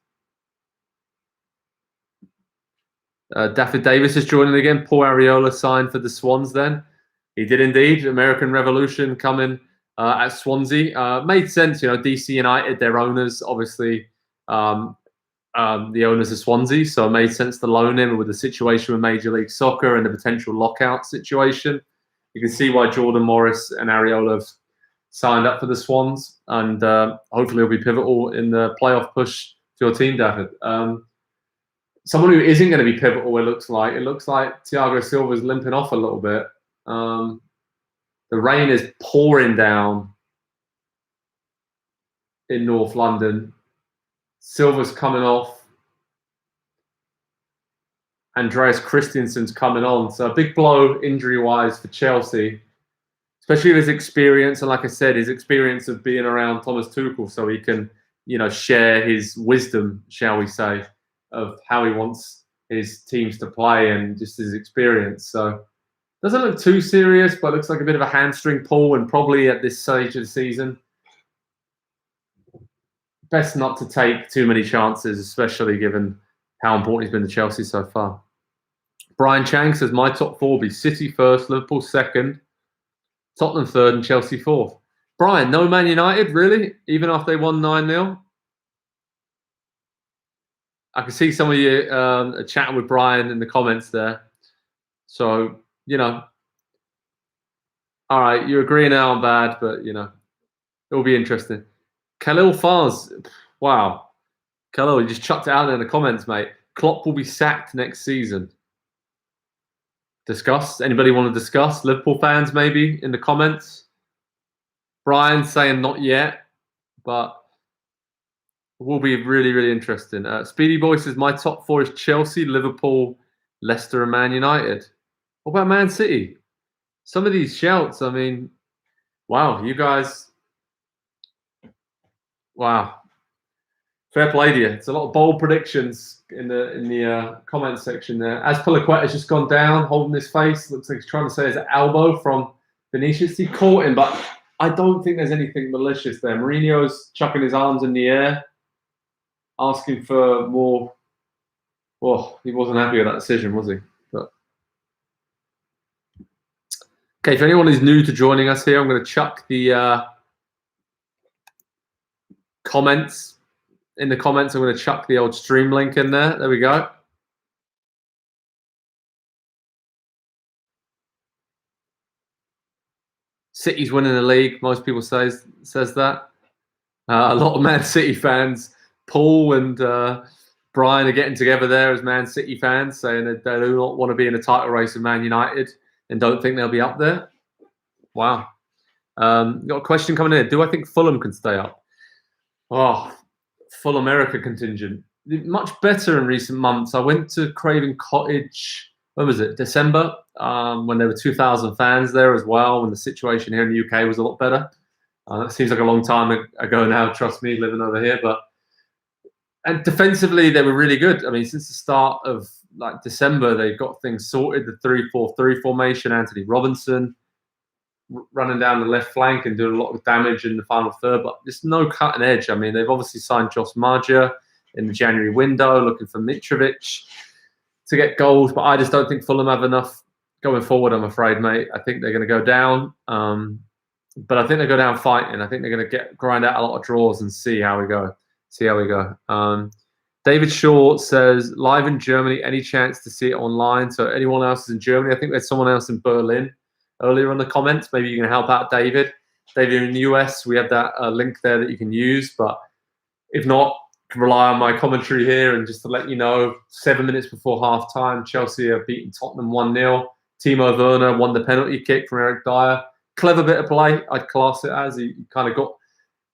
[SPEAKER 1] Daffy Davis is joining again. Paul Areola signed for the Swans then. He did indeed. American Revolution coming at Swansea. Made sense, you know, DC United, their owners, obviously the owners of Swansea, so it made sense to loan him with the situation with Major League Soccer and the potential lockout situation. You can see why Jordan Morris and Areola have signed up for the Swans, and hopefully he'll be pivotal in the playoff push for your team, David. Someone who isn't going to be pivotal, it looks like Thiago Silva's limping off a little bit. The rain is pouring down in North London. Silva's coming off. Andreas Christensen's coming on. So a big blow injury-wise for Chelsea, especially with his experience. And like I said, his experience of being around Thomas Tuchel, so he can, you know, share his wisdom, shall we say, of how he wants his teams to play and just his experience. So doesn't look too serious, but looks like a bit of a hamstring pull, and probably at this stage of the season, best not to take too many chances, especially given how important he's been to Chelsea so far. Brian Chang says, my top 4 will be City first, Liverpool second, Tottenham third, and Chelsea fourth. Brian, no Man United, really? Even after they won 9-0? I can see some of you chatting with Brian in the comments there. So you know, all right, you agree now I'm bad, but it'll be interesting. Khalil Fars, wow, Khalil, you just chucked it out in the comments, mate. Klopp will be sacked next season. Discuss. Anybody want to discuss? Liverpool fans, maybe in the comments. Brian saying not yet, but will be really, really interesting. Speedy Boy says my top four is Chelsea, Liverpool, Leicester, and Man United. What about Man City? Some of these shouts, I mean, wow, you guys, wow, fair play to you. It's a lot of bold predictions in the comment section there. As has just gone down, holding his face, looks like he's trying to say his elbow from Vinicius. He caught him, but I don't think there's anything malicious there. Mourinho's chucking his arms in the air, asking for more. Well, he wasn't happy with that decision, was he? But okay, for anyone who's new to joining us here, I'm going to chuck the comments. In the comments, I'm going to chuck the old stream link in there. There we go. City's winning the league. Most people says that. A lot of Man City fans, Paul and Brian, are getting together there as Man City fans, saying that they do not want to be in a title race with Man United and don't think they'll be up there. Wow. Got a question coming in. Do I think Fulham can stay up? Oh, full America contingent. Much better in recent months. I went to Craven Cottage, when was it? December, when there were 2,000 fans there as well, when the situation here in the UK was a lot better. It seems like a long time ago now, trust me, living over here. And defensively, they were really good. I mean, since the start of December, they got things sorted. The 3-4-3 formation, Anthony Robinson running down the left flank and doing a lot of damage in the final third, but there's no cutting edge. I mean, they've obviously signed Josh Maja in the January window, looking for Mitrovic to get goals, but I just don't think Fulham have enough going forward, I'm afraid, mate. I think they're going to go down, but I think they go down fighting. I think they're going to grind out a lot of draws and see how we go. David Shaw says, live in Germany, any chance to see it online? So anyone else is in Germany? I think there's someone else in Berlin earlier in the comments. Maybe you can help out David. David, in the US, we have that link there that you can use. But if not, you can rely on my commentary here. And just to let you know, 7 minutes before half-time, Chelsea have beaten Tottenham 1-0. Timo Werner won the penalty kick from Eric Dyer. Clever bit of play, I'd class it as. He kind of got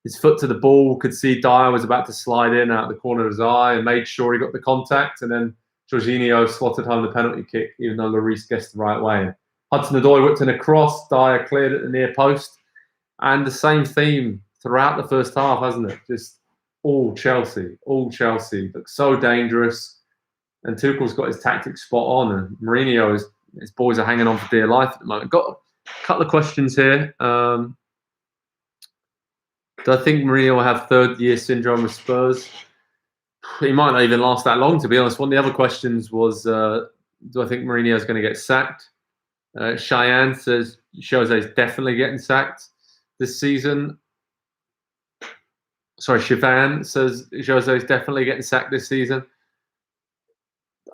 [SPEAKER 1] his foot to the ball, could see Dyer was about to slide in out the corner of his eye and made sure he got the contact. And then Jorginho slotted home the penalty kick, even though Lloris guessed the right way. Hudson-Odoi whipped in a cross, Dyer cleared at the near post. And the same theme throughout the first half, hasn't it? Just all Chelsea. Looks so dangerous. And Tuchel's got his tactics spot on. And Mourinho, his boys are hanging on for dear life at the moment. Got a couple of questions here. Do I think Mourinho will have third-year syndrome with Spurs? He might not even last that long, to be honest. One of the other questions was, do I think Mourinho is going to get sacked? Cheyenne says Jose's definitely getting sacked this season. Sorry, Shivan says Jose's definitely getting sacked this season.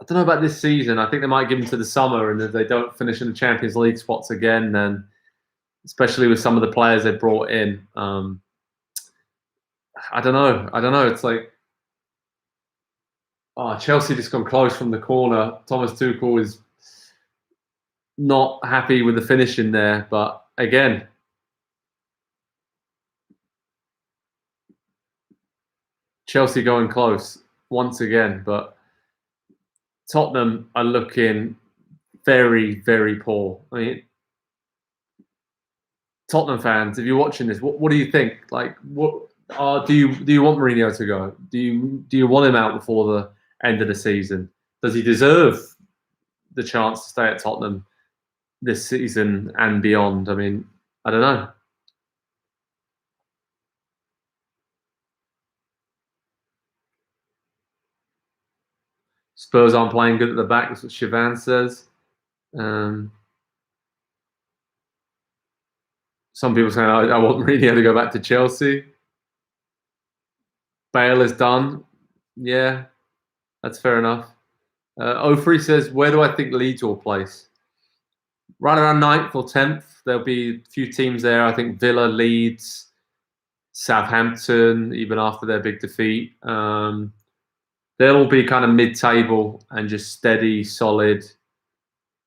[SPEAKER 1] I don't know about this season. I think they might give him to the summer, and if they don't finish in the Champions League spots again, then especially with some of the players they brought in, I don't know. It's like, Chelsea just gone close from the corner. Thomas Tuchel is not happy with the finishing there, but again, Chelsea going close once again, but Tottenham are looking very, very poor. I mean, Tottenham fans, if you're watching this, what do you think? Like, what do you want Mourinho to go? Do you want him out before the end of the season? Does he deserve the chance to stay at Tottenham this season and beyond? I mean, I don't know. Spurs aren't playing good at the back. That's what Shivan says. Some people saying, I want Mourinho to go back to Chelsea. Bale is done. Yeah, that's fair enough. Ofri says, where do I think Leeds will place? right around 9th or 10th. There'll be a few teams there. I think Villa, Leeds, Southampton, even after their big defeat. They'll all be kind of mid-table and just steady, solid.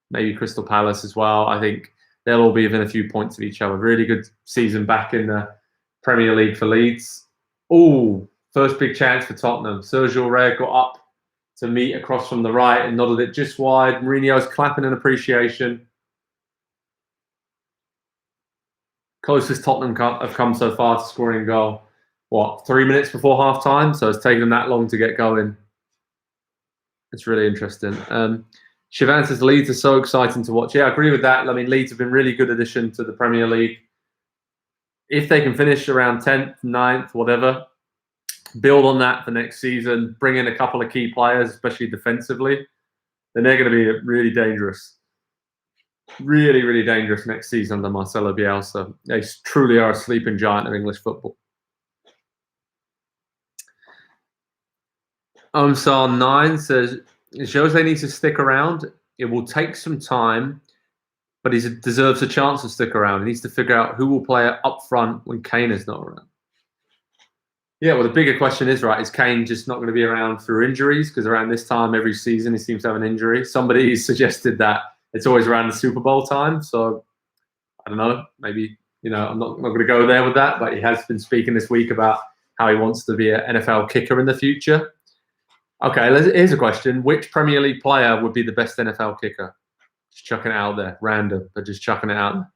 [SPEAKER 1] Maybe Crystal Palace as well. I think they'll all be within a few points of each other. Really good season back in the Premier League for Leeds. Oh, first big chance for Tottenham. Sergio Aurier got up to meet across from the right and nodded it just wide. Mourinho's clapping in appreciation. Closest Tottenham have come so far to scoring a goal. What, 3 minutes before half time? So it's taken them that long to get going. It's really interesting. Sivan says Leeds are so exciting to watch. Yeah, I agree with that. I mean, Leeds have been really good addition to the Premier League. If they can finish around 10th, 9th, whatever, build on that for next season, bring in a couple of key players, especially defensively, then they're going to be really dangerous. Really, really dangerous next season under Marcelo Bielsa. They truly are a sleeping giant of English football. Omsar9 says, Jose needs to stick around. It will take some time, but he deserves a chance to stick around. He needs to figure out who will play up front when Kane is not around. Yeah, well, the bigger question is, right, is Kane just not going to be around through injuries? Because around this time every season he seems to have an injury. Somebody suggested that it's always around the Super Bowl time. So I don't know, maybe, I'm not going to go there with that, but he has been speaking this week about how he wants to be an NFL kicker in the future. Okay, here's a question. Which Premier League player would be the best NFL kicker? Just chucking it out there, random, but just chucking it out there.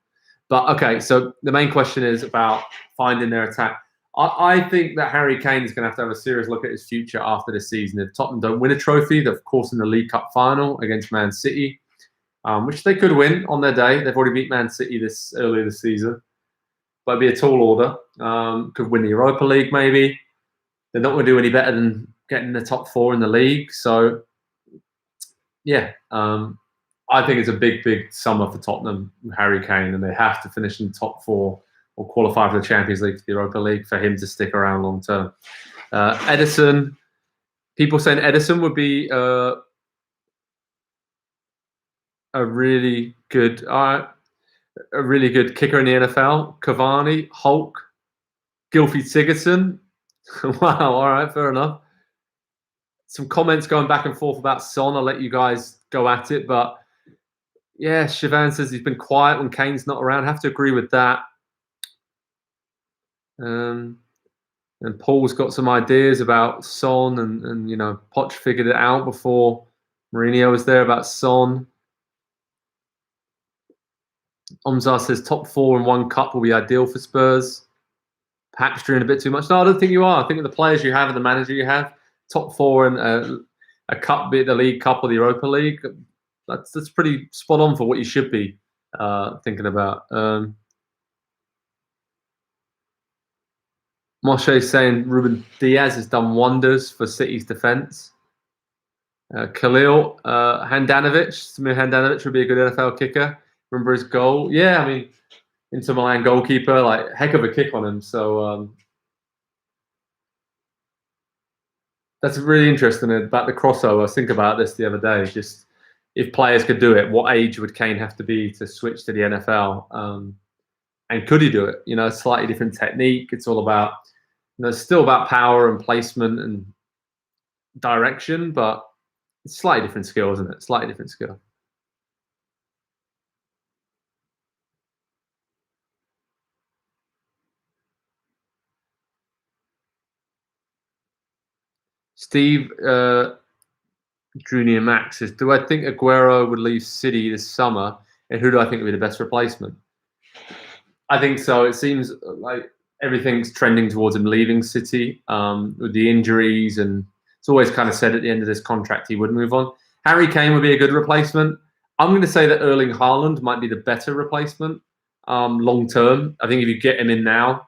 [SPEAKER 1] But okay, so the main question is about finding their attack. I think that Harry Kane is going to have a serious look at his future after this season. If Tottenham don't win a trophy, they're of course in the League Cup final against Man City, which they could win on their day. They've already beat Man City earlier this season, but it'd be a tall order. Could win the Europa League maybe. They're not going to do any better than getting the top 4 in the league. So, yeah, I think it's a big, big summer for Tottenham, Harry Kane, and they have to finish in the top 4 or qualify for the Champions League, for the Europa League, for him to stick around long term. Edison, people saying Edison would be a really good kicker in the NFL. Cavani, Hulk, Gylfi Sigurdsson. Wow, all right, fair enough. Some comments going back and forth about Son. I'll let you guys go at it. But, yeah, Sivan says he's been quiet when Kane's not around. I have to agree with that. And Paul's got some ideas about Son, and Poch figured it out before Mourinho was there about Son. Omzar says top 4 in one cup will be ideal for Spurs. Perhaps doing a bit too much. No, I don't think you are. I think with the players you have and the manager you have, top 4 in a cup, be it the League Cup or the Europa League, that's pretty spot on for what you should be thinking about. Moshe saying Ruben Diaz has done wonders for City's defence. Khalil Handanovic, Samir Handanovic would be a good NFL kicker. Remember his goal? Yeah, I mean, Inter Milan goalkeeper, like heck of a kick on him. So that's really interesting about the crossover. I was thinking about this the other day. Just if players could do it, what age would Kane have to be to switch to the NFL? And could he do it? Slightly different technique. It's all about, it's still about power and placement and direction, but it's slightly different skill, isn't it? Slightly different skill. Steve Junior Max says, do I think Aguero would leave City this summer? And who do I think would be the best replacement? I think so. It seems like everything's trending towards him leaving City with the injuries, and it's always kind of said at the end of this contract he would move on. Harry Kane would be a good replacement. I'm going to say that Erling Haaland might be the better replacement long term. I think if you get him in now,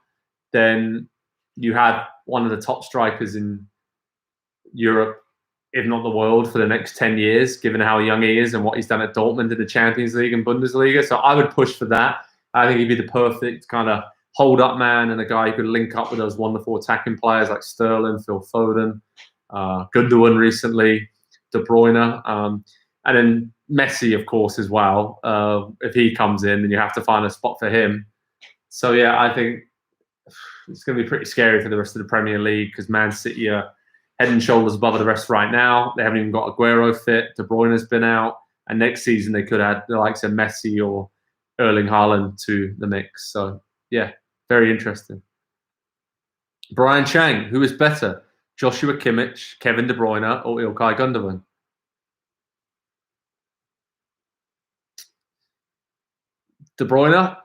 [SPEAKER 1] then you have one of the top strikers in Europe, if not the world, for the next 10 years, given how young he is and what he's done at Dortmund in the Champions League and Bundesliga. So I would push for that. I think he'd be the perfect kind of hold-up man and a guy who could link up with those wonderful attacking players like Sterling, Phil Foden, Gundogan recently, De Bruyne. And then Messi, of course, as well. If he comes in, then you have to find a spot for him. So yeah, I think it's going to be pretty scary for the rest of the Premier League because Man City are head and shoulders above the rest right now. They haven't even got Aguero fit. De Bruyne has been out, and next season they could add the likes of Messi or Erling Haaland to the mix. So yeah, very interesting. Brian Chang, who is better, Joshua Kimmich, Kevin De Bruyne, or Ilkay Gundogan? De Bruyne.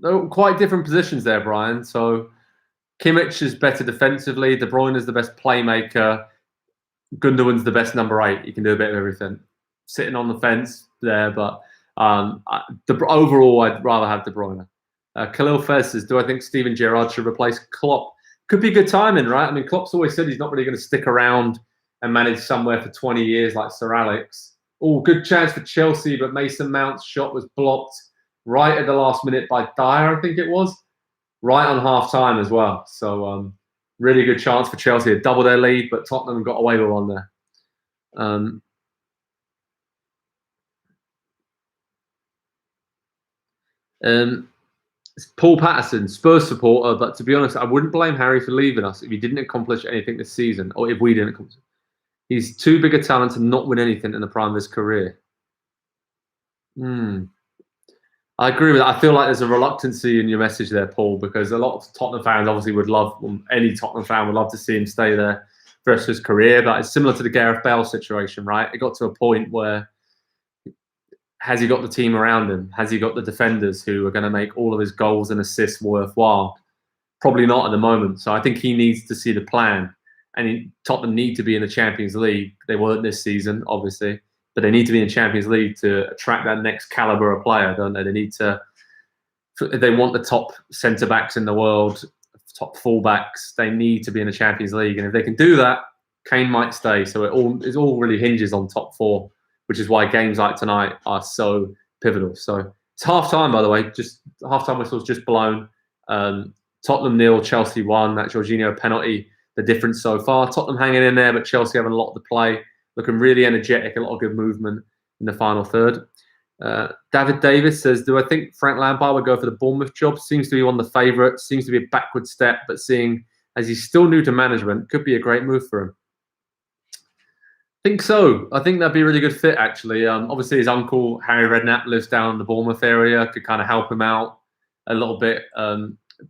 [SPEAKER 1] They're quite different positions there, Brian. So Kimmich is better defensively. De Bruyne is the best playmaker. Gundogan's the best number 8. He can do a bit of everything. Sitting on the fence there, but overall, I'd rather have De Bruyne. Khalil Fez says, do I think Steven Gerrard should replace Klopp? Could be good timing, right? I mean, Klopp's always said he's not really going to stick around and manage somewhere for 20 years like Sir Alex. Oh, good chance for Chelsea, but Mason Mount's shot was blocked right at the last minute by Dyer, I think it was, right on half-time as well. So really good chance for Chelsea to double their lead, but Tottenham got away with one there. Paul Patterson, Spurs supporter, but to be honest, I wouldn't blame Harry for leaving us if he didn't accomplish anything this season, or if we didn't accomplish it. He's too big a talent to not win anything in the prime of his career. I agree with that. I feel like there's a reluctancy in your message there, Paul, because a lot of Tottenham fans obviously would love, any Tottenham fan would love to see him stay there for the rest of his career. But it's similar to the Gareth Bale situation, right? It got to a point where has he got the team around him? Has he got the defenders who are going to make all of his goals and assists worthwhile? Probably not at the moment. So I think he needs to see the plan. And Tottenham need to be in the Champions League. They weren't this season, obviously. But they need to be in the Champions League to attract that next caliber of player, don't they? They need to, if they want the top centre-backs in the world, top full-backs, they need to be in the Champions League. And if they can do that, Kane might stay. So it all really hinges on top 4, which is why games like tonight are so pivotal. So it's half-time, by the way. Just half-time whistle's just blown. Tottenham 0, Chelsea 1. That Jorginho penalty, the difference so far. Tottenham hanging in there, but Chelsea having a lot to play. Looking really energetic, a lot of good movement in the final third. David Davis says, do I think Frank Lampard would go for the Bournemouth job? Seems to be one of the favourites. Seems to be a backward step, but seeing as he's still new to management, could be a great move for him. I think so. I think that'd be a really good fit, actually. Obviously, his uncle, Harry Redknapp, lives down in the Bournemouth area, could kind of help him out a little bit.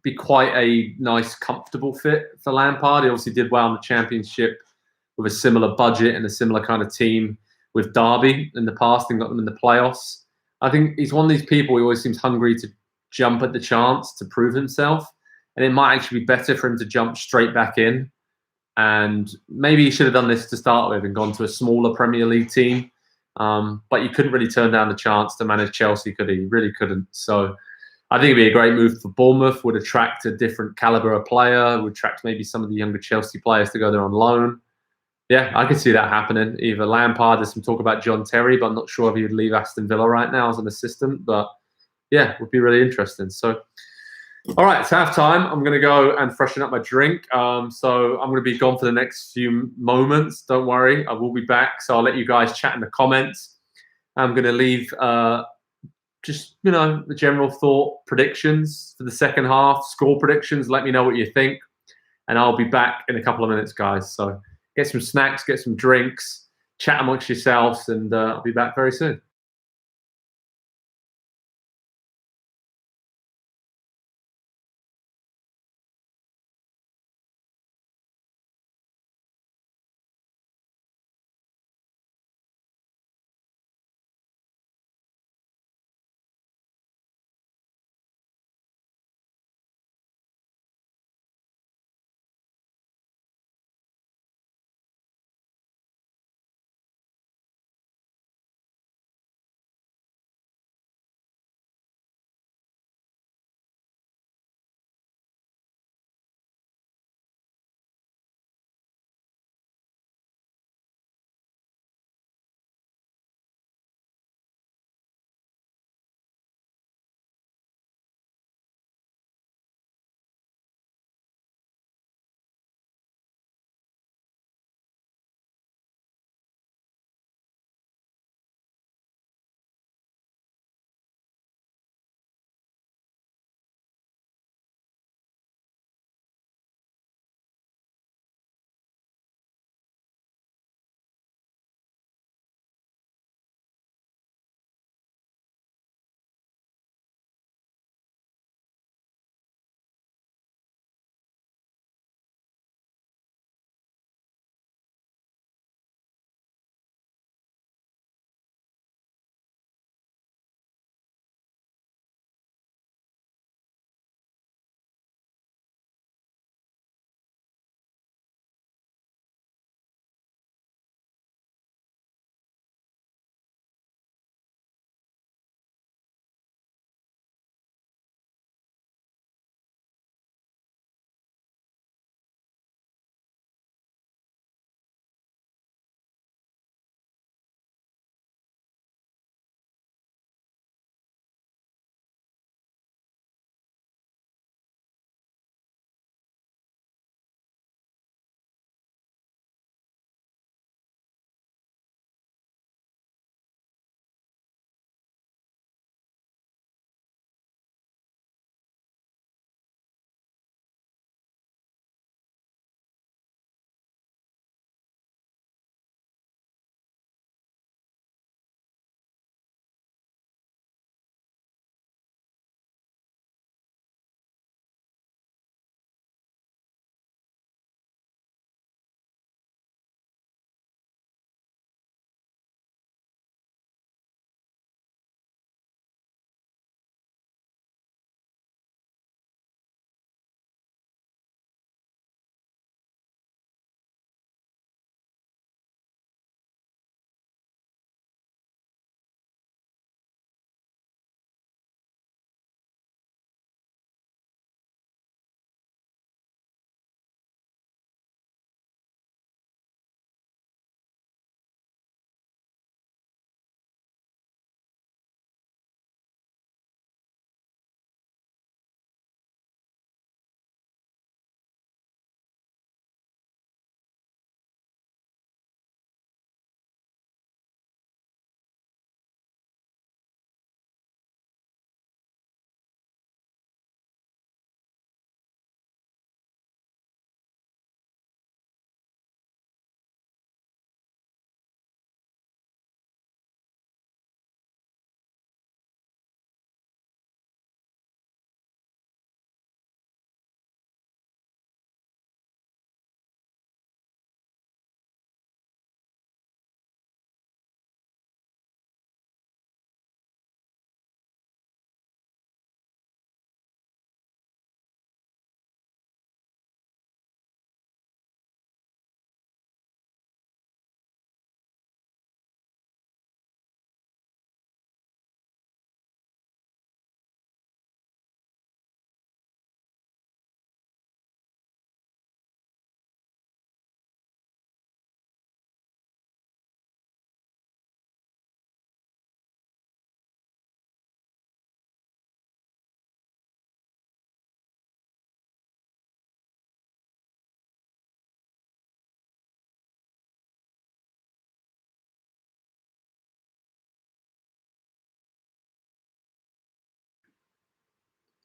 [SPEAKER 1] Be quite a nice, comfortable fit for Lampard. He obviously did well in the Championship with a similar budget and a similar kind of team with Derby in the past and got them in the playoffs. I think he's one of these people who always seems hungry to jump at the chance to prove himself. And it might actually be better for him to jump straight back in. And maybe he should have done this to start with and gone to a smaller Premier League team. But you couldn't really turn down the chance to manage Chelsea, could he? You really couldn't. So I think it'd be a great move for Bournemouth, would attract a different caliber of player, would attract maybe some of the younger Chelsea players to go there on loan. Yeah, I could see that happening. Either Lampard, there's some talk about John Terry, but I'm not sure if he would leave Aston Villa right now as an assistant. But yeah, it would be really interesting. So, all right, it's half time. I'm going to go and freshen up my drink. So I'm going to be gone for the next few moments. Don't worry, I will be back. So I'll let you guys chat in the comments. I'm going to leave just, the general thought predictions for the second half, score predictions. Let me know what you think. And I'll be back in a couple of minutes, guys. So get some snacks, get some drinks, chat amongst yourselves, and I'll be back very soon.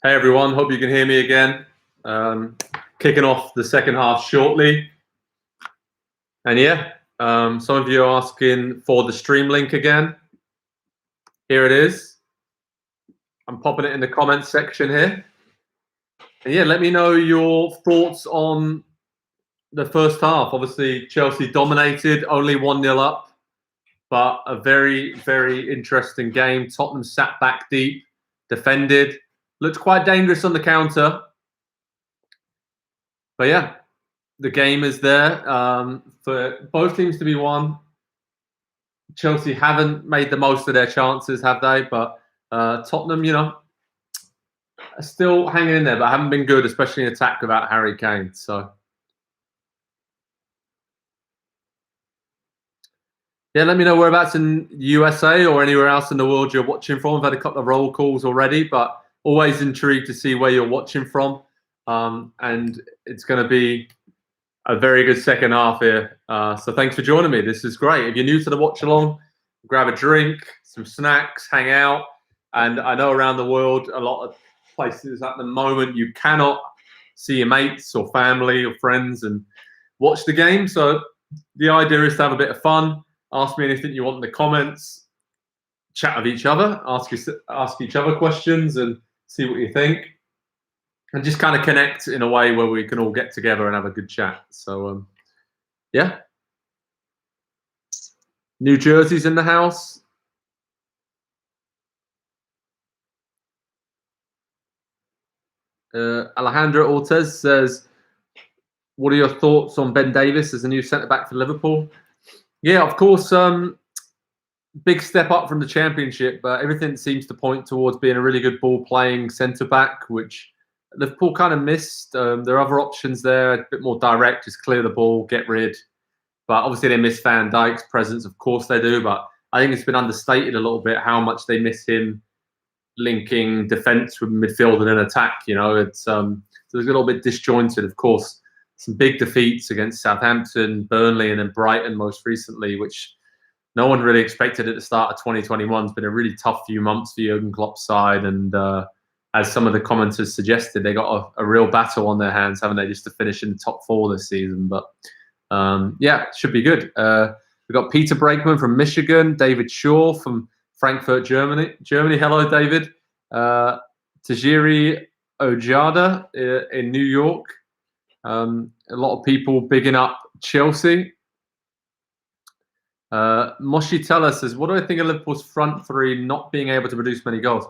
[SPEAKER 1] Hey everyone, hope you can hear me again. Kicking off the second half shortly. And some of you are asking for the stream link again. Here it is. I'm popping it in the comments section here. And let me know your thoughts on the first half. Obviously, Chelsea dominated, only 1-0 up, but a very, very interesting game. Tottenham sat back deep, defended, looked quite dangerous on the counter. But the game is there for both teams to be won. Chelsea haven't made the most of their chances, have they? But Tottenham, are still hanging in there, but haven't been good, especially in attack without Harry Kane. So, let me know whereabouts in USA or anywhere else in the world you're watching from. I've had a couple of roll calls already, but always intrigued to see where you're watching from. And it's going to be a very good second half here. So thanks for joining me. This is great. If you're new to the Watchalong, grab a drink, some snacks, hang out. And I know around the world, a lot of places at the moment, you cannot see your mates or family or friends and watch the game. So the idea is to have a bit of fun. Ask me anything you want in the comments. Chat with each other. Ask each other questions and see what you think. And just kind of connect in a way where we can all get together and have a good chat. So, New Jersey's in the house. Alejandro Ortez says, what are your thoughts on Ben Davis as a new centre-back for Liverpool? Yeah, of course, big step up from the Championship, but everything seems to point towards being a really good ball-playing centre-back, which Liverpool kind of missed. There are other options there, a bit more direct, just clear the ball, get rid. But obviously they miss Van Dijk's presence, of course they do, but I think it's been understated a little bit how much they miss him linking defence with midfield and an attack. It's so it's a little bit disjointed. Of course, some big defeats against Southampton, Burnley, and then Brighton most recently, which no one really expected at the start of 2021. It's been a really tough few months for Jurgen Klopp's side, and as some of the commenters suggested, they got a real battle on their hands, haven't they, just to finish in the top 4 this season. But it should be good. We've got Peter Brakeman from Michigan, David Shaw from Frankfurt, Germany. Hello, David. Tajiri Ojada in New York. A lot of people bigging up Chelsea. Moshi Teller says, what do I think of Liverpool's front three not being able to produce many goals?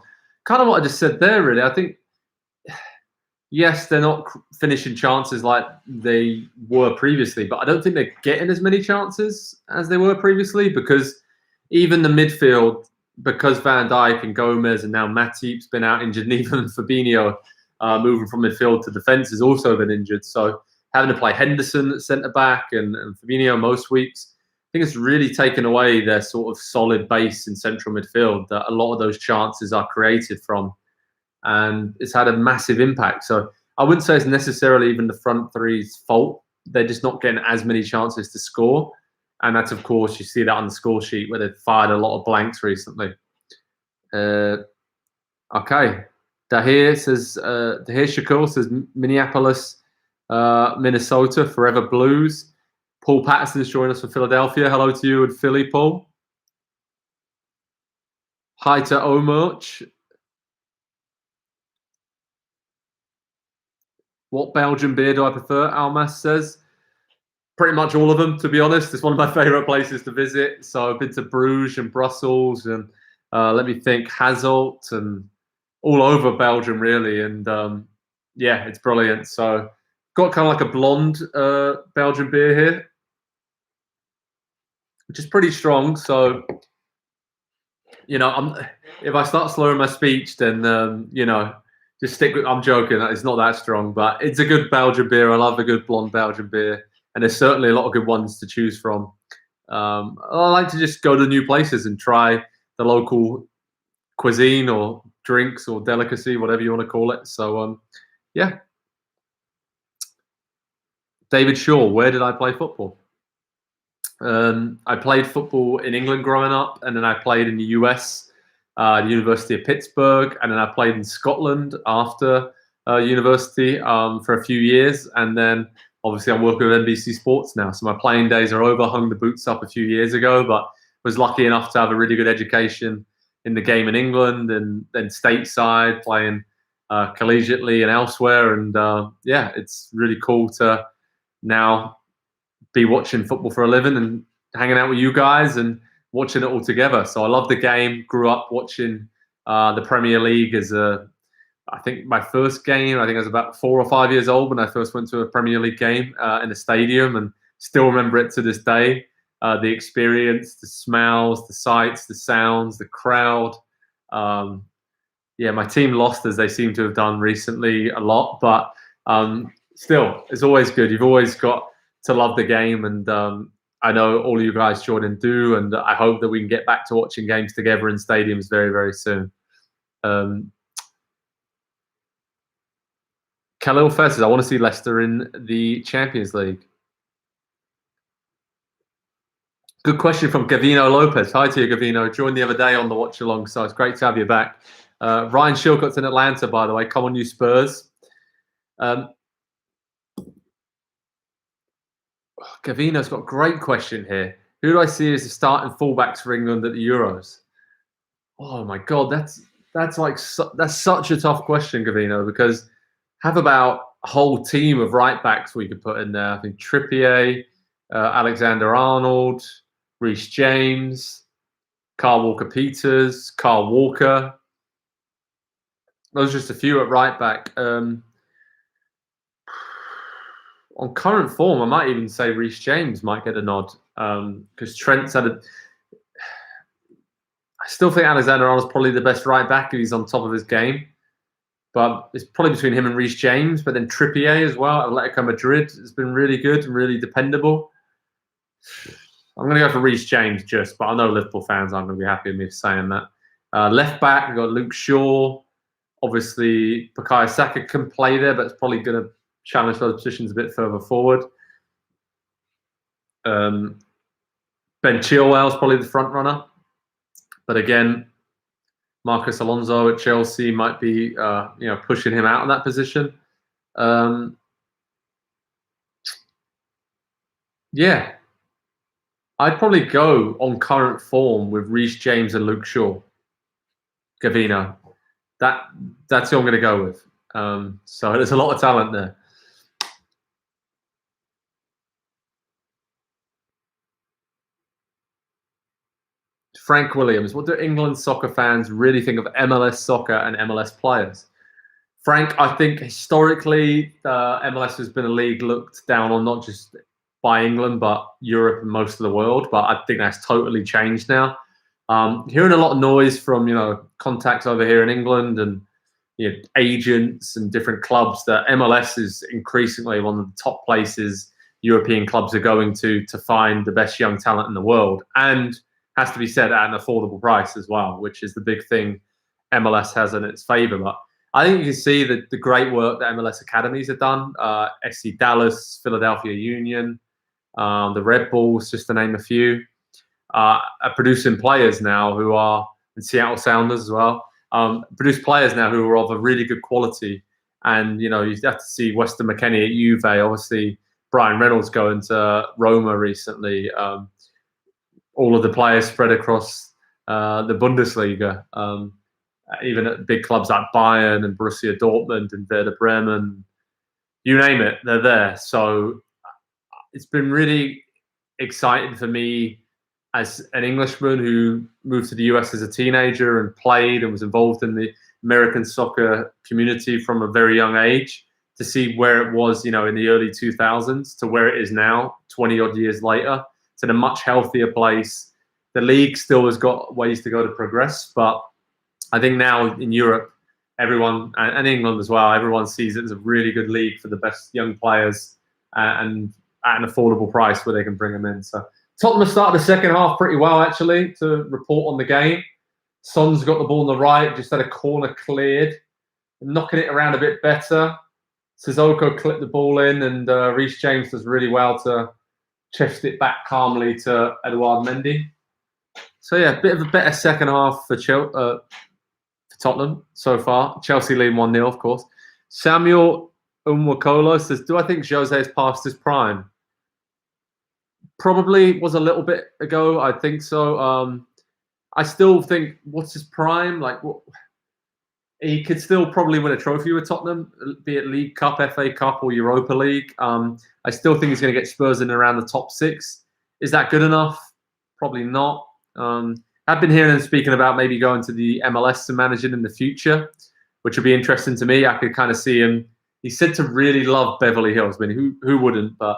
[SPEAKER 1] Kind of what I just said there, really. I think, yes, they're not finishing chances like they were previously, but I don't think they're getting as many chances as they were previously, because even the midfield, because Van Dijk and Gomez and now Matip's been out injured, and even Fabinho moving from midfield to defence has also been injured. So having to play Henderson at centre-back and Fabinho most weeks, I think it's really taken away their sort of solid base in central midfield that a lot of those chances are created from. And it's had a massive impact. So I wouldn't say it's necessarily even the front three's fault. They're just not getting as many chances to score. And that's, of course, you see that on the score sheet where they've fired a lot of blanks recently. Okay. Dahir Shakur says Minneapolis, Minnesota, Forever Blues. Paul Patterson is joining us from Philadelphia. Hello to you in Philly, Paul. Hi to Omerch. What Belgian beer do I prefer? Almas says. Pretty much all of them, to be honest. It's one of my favourite places to visit. So I've been to Bruges and Brussels and let me think, Hasselt and all over Belgium, really. And it's brilliant. So got kind of like a blonde Belgian beer here, which is pretty strong. So, if I start slurring my speech, then, just stick with, I'm joking. It's not that strong, but it's a good Belgian beer. I love a good blonde Belgian beer. And there's certainly a lot of good ones to choose from. I like to just go to new places and try the local cuisine or drinks or delicacy, whatever you want to call it. So, David Shaw, where did I play football? I played football in England growing up, and then I played in the US the University of Pittsburgh, and then I played in Scotland after university for a few years, and then obviously I'm working with NBC Sports now, so my playing days are over. Hung the boots up a few years ago, but was lucky enough to have a really good education in the game in England, and then stateside playing collegiately and elsewhere. And yeah, it's really cool to now be watching football for a living and hanging out with you guys and watching it all together. So I love the game. Grew up watching the Premier League as I think my first game, I think I was about 4 or 5 years old when I first went to a Premier League game in a stadium, and still remember it to this day. The experience, the smells, the sights, the sounds, the crowd. Yeah, my team lost, as they seem to have done recently, a lot, but still, it's always good. You've always got to love the game, and I know all of you guys, Jordan, do, and I hope that we can get back to watching games together in stadiums very, very soon. Khalil Fez says, I want to see Leicester in the Champions League. Good question from Gavino Lopez. Hi to you, Gavino. Joined the other day on the Watchalong, so it's great to have you back. Ryan Shilcott's in Atlanta, by the way. Come on, you Spurs. Gavino's got a great question here. Who do I see as the starting fullbacks for England at the Euros? Oh my God, that's such a tough question, Gavino, because have about a whole team of right backs we could put in there. I think Trippier, Alexander-Arnold, Reece James, Kyle Walker-Peters, Kyle Walker. Those are just a few at right back. On current form, I might even say Reece James might get a nod, because Trent's had a. I still think Alexander-Arnold's probably the best right back if he's on top of his game, but it's probably between him and Reece James. But then Trippier as well, Atletico Madrid, has been really good and really dependable. I'm going to go for Reece James but I know Liverpool fans aren't going to be happy with me saying that. Left back, we've got Luke Shaw. Obviously, Bukayo Saka can play there, but it's probably going to challenge those positions a bit further forward. Ben Chilwell's probably the front runner. But again, Marcus Alonso at Chelsea might be pushing him out in that position. Yeah. I'd probably go on current form with Reece James and Luke Shaw. Gavino. That's who I'm going to go with. So there's a lot of talent there. Frank Williams, what do England soccer fans really think of MLS soccer and MLS players? Frank, I think historically MLS has been a league looked down on, not just by England, but Europe and most of the world. But I think that's totally changed now. Hearing a lot of noise from contacts over here in England and agents and different clubs that MLS is increasingly one of the top places European clubs are going to find the best young talent in the world, and has to be said at an affordable price as well, which is the big thing MLS has in its favour. But I think you can see the great work that MLS academies have done. SC Dallas, Philadelphia Union, the Red Bulls, just to name a few, are producing players now who are, and Seattle Sounders as well, produce players now who are of a really good quality. And, you have to see Weston McKennie at Juve, obviously Brian Reynolds going to Roma recently, all of the players spread across the Bundesliga, even at big clubs like Bayern and Borussia Dortmund and Werder Bremen, you name it, they're there. So it's been really exciting for me as an Englishman who moved to the US as a teenager and played and was involved in the American soccer community from a very young age, to see where it was, in the early 2000s to where it is now, 20 odd years later. It's in a much healthier place. The league still has got ways to go to progress, but I think now in Europe, everyone, and England as well, everyone sees it as a really good league for the best young players and at an affordable price where they can bring them in. So Tottenham started the second half pretty well, actually, to report on the game. Son's got the ball on the right, just had a corner cleared, knocking it around a bit better. Sissoko clipped the ball in, and Reece James does really well to chest it back calmly to Edouard Mendy. So yeah, a bit of a better second half for Tottenham so far. Chelsea lead 1-0, of course. Samuel Umwakolo says, "Do I think Jose has passed his prime?" Probably was a little bit ago. I think so. I still think, what's his prime? Like, he could still probably win a trophy with Tottenham, be it League Cup, FA Cup, or Europa League. I still think he's going to get Spurs in around the top 6. Is that good enough? Probably not. I've been hearing him speaking about maybe going to the MLS to manage it in the future, which would be interesting to me. I could kind of see him. He said to really love Beverly Hills. I mean, who wouldn't? But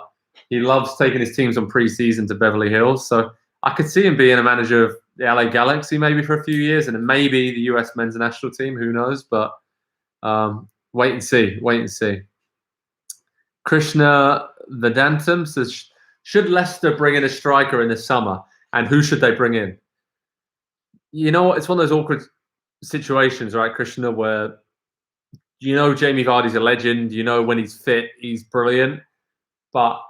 [SPEAKER 1] he loves taking his teams on pre-season to Beverly Hills. So I could see him being a manager of the LA Galaxy maybe for a few years, and then maybe the US men's national team. Who knows? But wait and see. Wait and see. Krishna Vedantam says, should Leicester bring in a striker in the summer? And who should they bring in? You know what? It's one of those awkward situations, right, Krishna, where Jamie Vardy's a legend. When he's fit, he's brilliant. But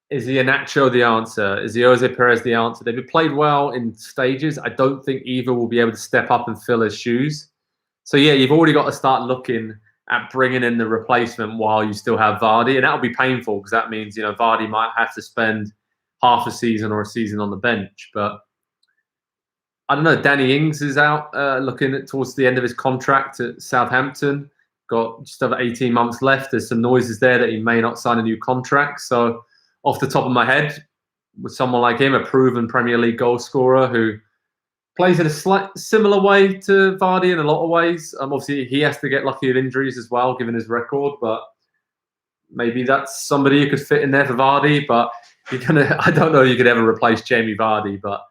[SPEAKER 1] is the Iheanacho the answer? Is the Jose Perez the answer? They've played well in stages. I don't think either will be able to step up and fill his shoes. So, yeah, you've already got to start looking at bringing in the replacement while you still have Vardy. And that'll be painful because that means, Vardy might have to spend half a season or a season on the bench. But I don't know. Danny Ings is out looking towards the end of his contract at Southampton. Got just over 18 months left. There's some noises there that he may not sign a new contract. So off the top of my head, with someone like him, a proven Premier League goal scorer who plays in a similar way to Vardy in a lot of ways. Obviously, he has to get lucky with injuries as well, given his record. But maybe that's somebody who could fit in there for Vardy. But I don't know if you could ever replace Jamie Vardy. But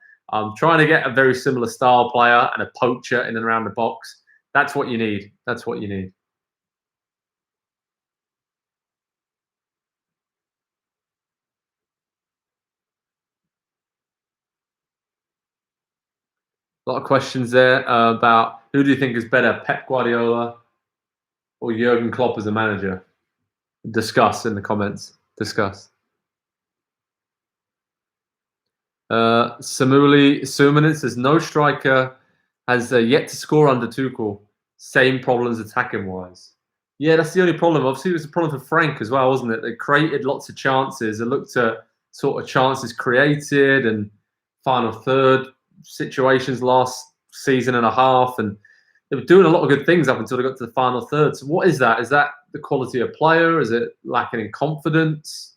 [SPEAKER 1] trying to get a very similar style player and a poacher in and around the box, that's what you need. That's what you need. A lot of questions there about who do you think is better, Pep Guardiola or Jurgen Klopp as a manager? Discuss in the comments. Discuss. Samuli Sumanin says, no striker has yet to score under Tuchel. Same problems attacking-wise. Yeah, that's the only problem. Obviously, it was a problem for Frank as well, wasn't it? They created lots of chances. They looked at sort of chances created and final third situations last season and a half, and they were doing a lot of good things up until they got to the final third. So what is that? Is that the quality of player? Is it lacking in confidence?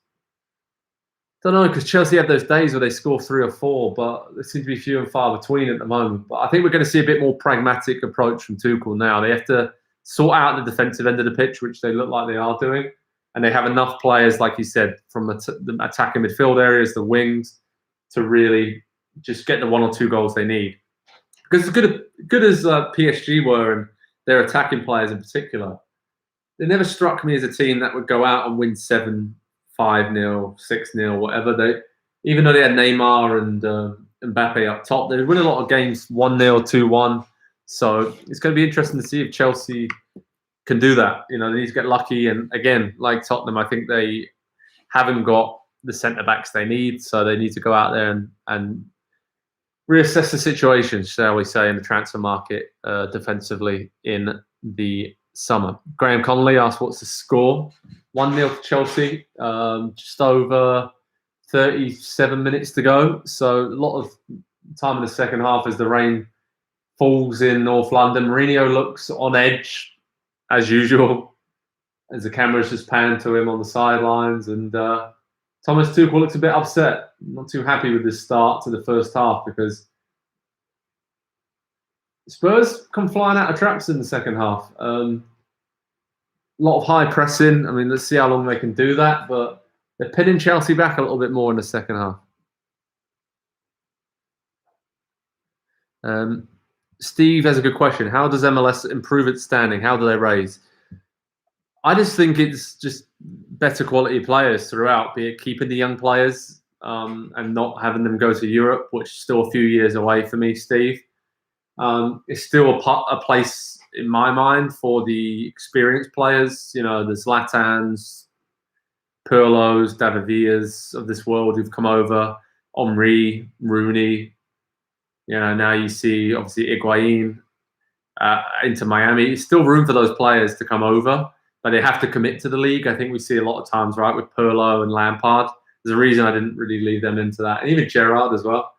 [SPEAKER 1] Don't know, because Chelsea have those days where they score 3 or 4, but there seem to be few and far between at the moment. But I think we're going to see a bit more pragmatic approach from Tuchel now. They have to sort out the defensive end of the pitch, which they look like they are doing. And they have enough players, like you said, from the attacking midfield areas, the wings, to really just get the 1 or 2 goals they need. Because as good as PSG were, and their attacking players in particular, they never struck me as a team that would go out and win 7-5-0, 6-0, whatever. Even though they had Neymar and Mbappe up top, they win a lot of games 1-0, 2-1. So it's going to be interesting to see if Chelsea can do that. They need to get lucky. And again, like Tottenham, I think they haven't got the centre backs they need. So they need to go out there and reassess the situation, shall we say, in the transfer market defensively in the summer. Graham Connolly asked, what's the score? 1-0 for Chelsea, just over 37 minutes to go. So a lot of time in the second half as the rain falls in North London. Mourinho looks on edge, as usual, as the cameras just pan to him on the sidelines. And Thomas Tuchel looks a bit upset, not too happy with this start to the first half, because Spurs come flying out of traps in the second half. A lot of high pressing. I mean, let's see how long they can do that, but they're pinning Chelsea back a little bit more in the second half. Steve has a good question. How does MLS improve its standing? How do they raise? I just think it's just better quality players throughout, be it keeping the young players and not having them go to Europe, which is still a few years away for me, Steve. It's still a place, in my mind, for the experienced players. The Zlatans, Pirlos, David Villas of this world who've come over, Henry, Rooney. Now you see obviously Higuain into Miami. It's still room for those players to come over, but they have to commit to the league. I think we see a lot of times, right, with Pirlo and Lampard. There's a reason I didn't really leave them into that, and even Gerrard as well.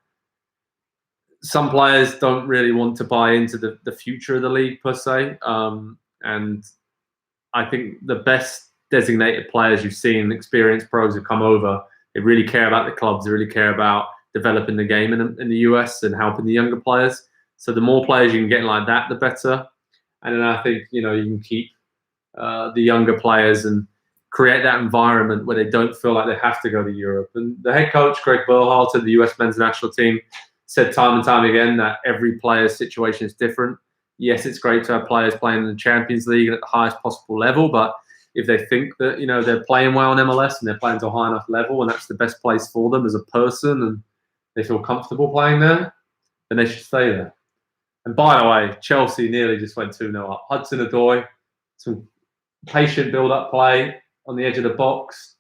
[SPEAKER 1] Some players don't really want to buy into the future of the league per se, and I think the best designated players you've seen, experienced pros who come over, they really care about the clubs. They really care about developing the game in the US and helping the younger players. So the more players you can get like that, the better. And then I think you can keep the younger players and create that environment where they don't feel like they have to go to Europe. And the head coach, Greg Berhalter, of the US men's national team, said time and time again that every player's situation is different. Yes, it's great to have players playing in the Champions League at the highest possible level, but if they think that they're playing well in MLS and they're playing to a high enough level and that's the best place for them as a person and they feel comfortable playing there, then they should stay there. And by the way, Chelsea nearly just went 2-0 up. Hudson-Odoi, some patient build-up play on the edge of the box,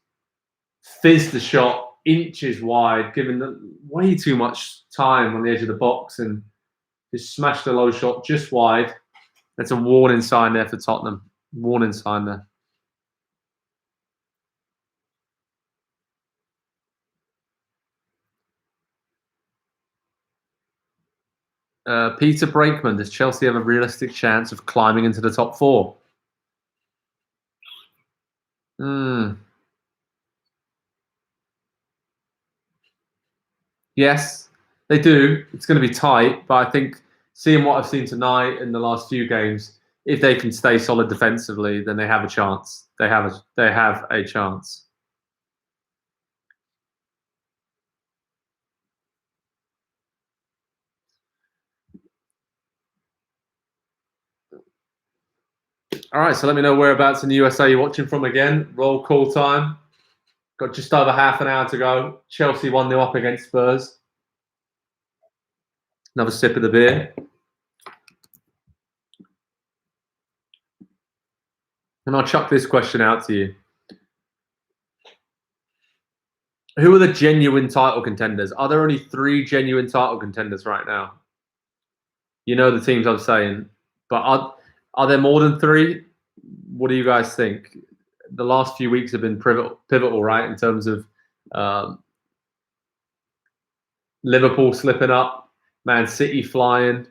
[SPEAKER 1] fizzed the shot inches wide, given them way too much time on the edge of the box, and just smashed the low shot just wide. That's a warning sign there for Tottenham. Warning sign there. Peter Brakeman, does Chelsea have a realistic chance of climbing into the top four? Yes, they do. It's going to be tight, but I think seeing what I've seen tonight in the last few games, if they can stay solid defensively, then they have a chance. They have a chance. All right, so let me know whereabouts in the USA you're watching from again. Roll call time. Got just over half an hour to go. Chelsea 1-0 up against Spurs. Another sip of the beer. And I'll chuck this question out to you. Who are the genuine title contenders? Are there only 3 genuine title contenders right now? You know the teams I'm saying. But are there more than 3? What do you guys think? The last few weeks have been pivotal, right, in terms of Liverpool slipping up, Man City flying.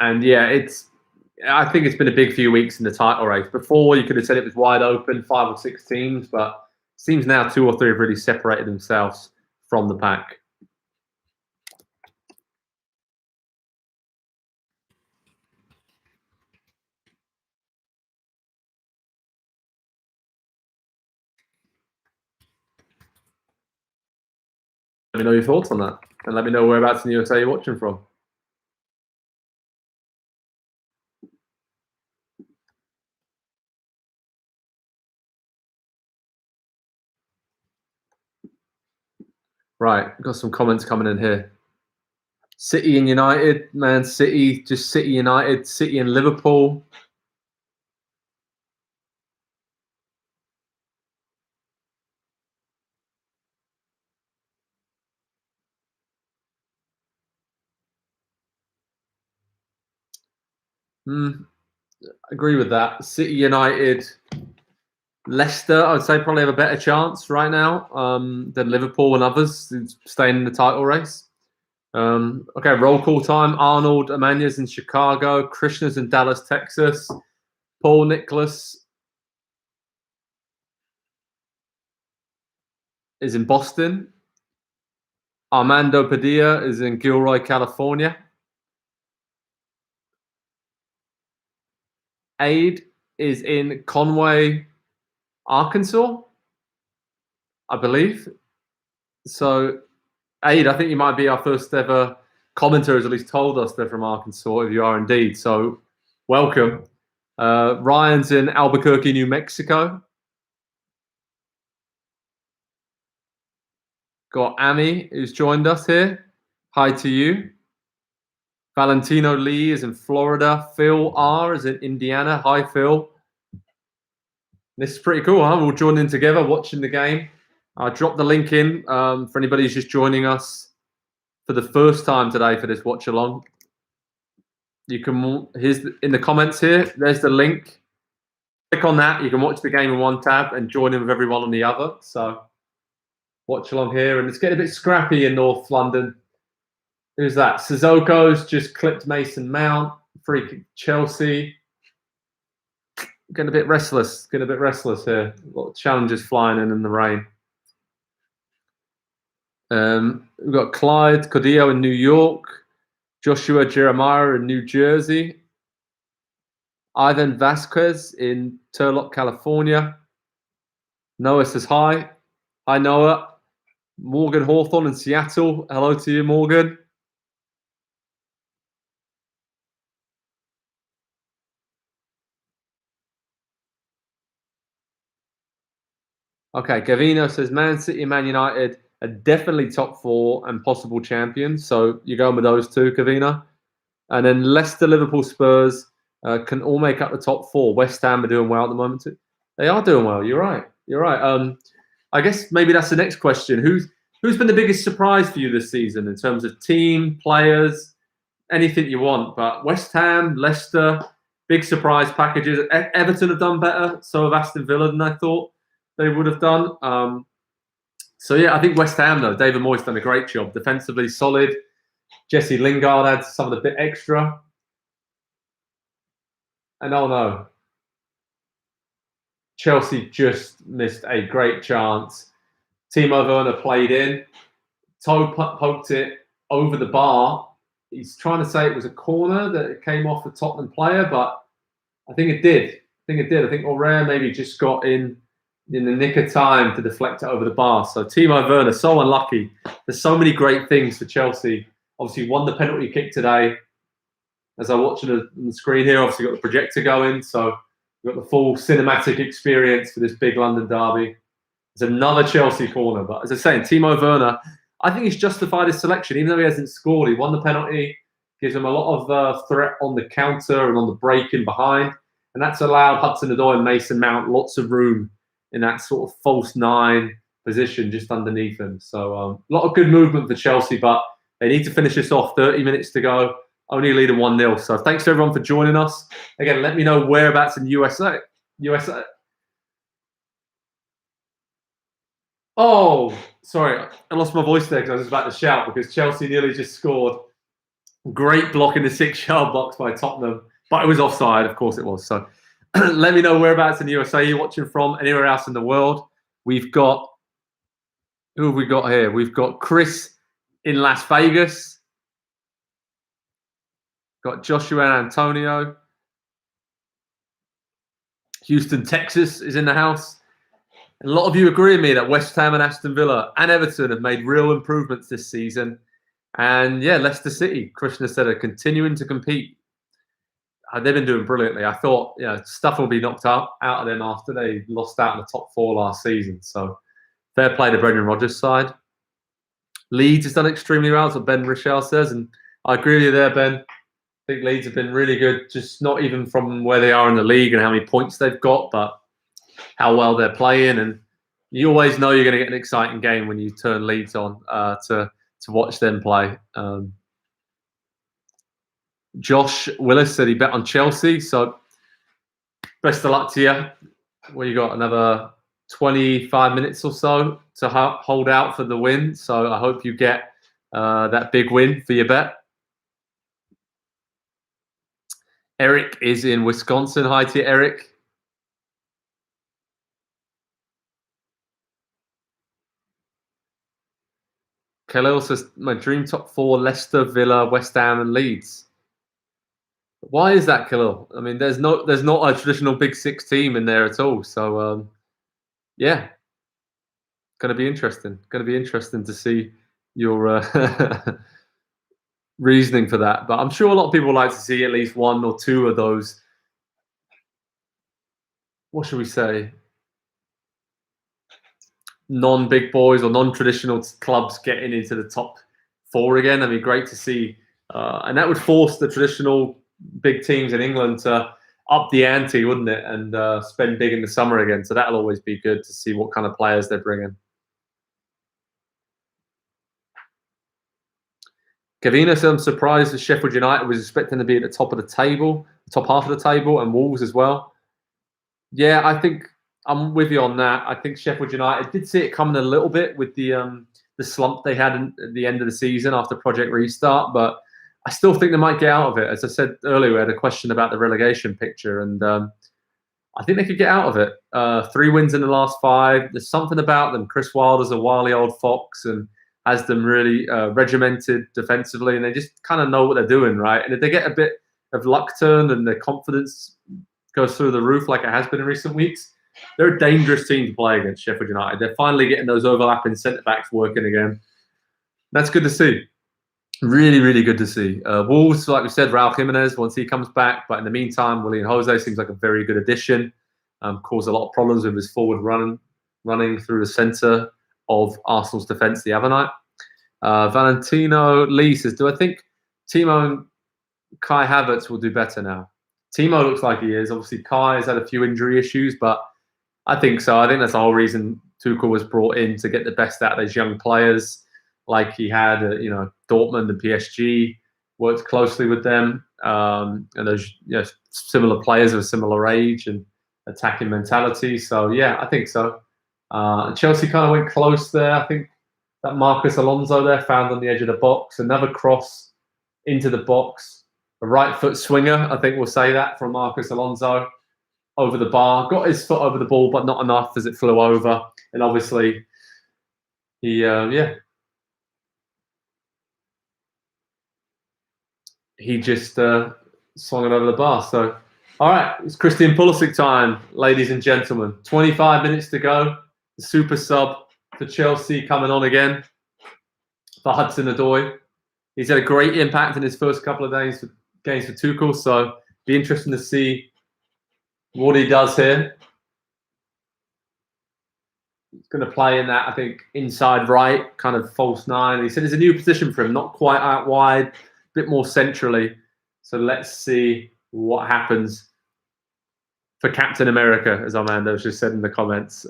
[SPEAKER 1] And yeah, I think it's been a big few weeks in the title race. Before, you could have said it was wide open, 5 or 6 teams, but it seems now 2 or 3 have really separated themselves from the pack. Let me know your thoughts on that, and let me know whereabouts in the USA you're watching from. Right, got some comments coming in here. City and United, Man City, just City United, City and Liverpool. Agree with that. City, United, Leicester, I would say probably have a better chance right now than Liverpool and others staying in the title race. Okay, roll call time. Arnold Amanya's in Chicago. Krishna's in Dallas, Texas. Paul Nicholas is in Boston. Armando Padilla is in Gilroy, California. Aid is in Conway, Arkansas, I believe. So, Aid, I think you might be our first ever commenter who's at least told us they're from Arkansas, if you are indeed. So, welcome. Ryan's in Albuquerque, New Mexico. Got Amy, who's joined us here. Hi to you. Valentino Lee is in Florida. Phil R is in Indiana. Hi, Phil. This is pretty cool, huh? We're all joining in together, watching the game. I dropped the link in for anybody who's just joining us for the first time today for this watch along, you can, here's in the comments here, there's the link. Click on that, you can watch the game in one tab and join in with everyone on the other. So watch along here, and it's getting a bit scrappy in North London. Who's that? Sissoko's just clipped Mason Mount. Free kick Chelsea. Getting a bit restless. Getting a bit restless here. A lot of challenges flying in the rain. We've got Clyde Codillo in New York. Joshua Jeremiah in New Jersey. Ivan Vasquez in Turlock, California. Noah says hi. Hi, Noah. Morgan Hawthorne in Seattle. Hello to you, Morgan. Okay, Gavino says Man City and Man United are definitely top 4 and possible champions. So you're going with those two, Gavino. And then Leicester, Liverpool, Spurs can all make up the top 4. West Ham are doing well at the moment too. They are doing well. You're right. You're right. I guess maybe that's the next question. Who's been the biggest surprise for you this season in terms of team, players, anything you want? But West Ham, Leicester, big surprise packages. Everton have done better. So have Aston Villa than I thought they would have done. So yeah, I think West Ham though, David Moyes done a great job. Defensively solid. Jesse Lingard adds some of the bit extra. And oh no, Chelsea just missed a great chance. Timo Werner played in. Toe poked it over the bar. He's trying to say it was a corner, that it came off a Tottenham player, but I think it did. I think Aurere maybe just got in the nick of time to deflect it over the bar. So Timo Werner, so unlucky. There's so many great things for Chelsea. Obviously won the penalty kick today. As I watch it on the screen here, obviously got the projector going. So we've got the full cinematic experience for this big London derby. There's another Chelsea corner. But as I say, Timo Werner, I think he's justified his selection. Even though he hasn't scored, he won the penalty. Gives him a lot of threat on the counter and on the break in behind. And that's allowed Hudson-Odoi and Mason Mount lots of room in that sort of false 9 position just underneath him. So a lot of good movement for Chelsea, but they need to finish this off. 30 minutes to go. Only leading 1-0. So thanks to everyone for joining us. Again, let me know whereabouts in USA. Oh, sorry. I lost my voice there because I was about to shout because Chelsea nearly just scored. Great block in the 6-yard box by Tottenham. But it was offside. Of course it was. So let me know whereabouts in the USA you're watching from. Anywhere else in the world. We've got... Who have we got here? We've got Chris in Las Vegas. Got Joshua and Antonio. Houston, Texas is in the house. A lot of you agree with me that West Ham and Aston Villa and Everton have made real improvements this season. And yeah, Leicester City, Krishna said, are continuing to compete. They've been doing brilliantly. I thought, stuff will be knocked out of them after they lost out in the top 4 last season. So fair play to Brendan Rodgers' side. Leeds has done extremely well, that's what Ben Rochelle says. And I agree with you there, Ben. I think Leeds have been really good, just not even from where they are in the league and how many points they've got, but how well they're playing. And you always know you're going to get an exciting game when you turn Leeds on to watch them play. Josh Willis said he bet on Chelsea, so best of luck to you. Well, you got another 25 minutes or so to hold out for the win, so I hope you get that big win for your bet. Eric is in Wisconsin. Hi to you, Eric. Khalil says, my dream top 4, Leicester, Villa, West Ham and Leeds. Why is that, Khalil? I mean, there's not a traditional Big 6 team in there at all. So, yeah, going to be interesting. Going to be interesting to see your reasoning for that. But I'm sure a lot of people would like to see at least 1 or 2 of those, what should we say, non-big boys or non-traditional clubs getting into the top 4 again. I mean, great to see. And that would force the traditional big teams in England to up the ante, wouldn't it? And spend big in the summer again. So that'll always be good to see what kind of players they're bringing. Kevina said, I'm surprised that Sheffield United was expecting to be at the top of the table, the top half of the table, and Wolves as well. Yeah, I think I'm with you on that. I think Sheffield United did see it coming a little bit with the slump they had at the end of the season after Project Restart, but I still think they might get out of it. As I said earlier, we had a question about the relegation picture, and I think they could get out of it. 3 wins in the last 5. There's something about them. Chris Wilder's a wily old fox and has them really regimented defensively, and they just kind of know what they're doing, right? And if they get a bit of luck turned and their confidence goes through the roof like it has been in recent weeks, they're a dangerous team to play against, Sheffield United. They're finally getting those overlapping centre-backs working again. That's good to see. Really, really good to see. Wolves, like we said, Raul Jimenez, once he comes back. But in the meantime, Willian Jose seems like a very good addition. Caused a lot of problems with his forward running through the centre of Arsenal's defence the other night. Valentino Lee says, do I think Timo and Kai Havertz will do better now? Timo looks like he is. Obviously, Kai has had a few injury issues, but I think so. I think that's the whole reason Tuchel was brought in, to get the best out of those young players, like he had, Dortmund and PSG, worked closely with them, and those similar players of a similar age and attacking mentality. So yeah, I think so. Chelsea kind of went close there. I think that Marcus Alonso there found on the edge of the box, another cross into the box. A right foot swinger, I think we'll say that, from Marcus Alonso over the bar. Got his foot over the ball, but not enough as it flew over. And obviously, he just swung it over the bar. So, all right, it's Christian Pulisic time, ladies and gentlemen. 25 minutes to go. The super sub for Chelsea coming on again for Hudson-Odoi. He's had a great impact in his first couple of games for Tuchel, so be interesting to see what he does here. He's going to play in that, I think, inside right, kind of false 9. He said it's a new position for him, not quite out wide, a bit more centrally. So let's see what happens for Captain America, as Armando just said in the comments.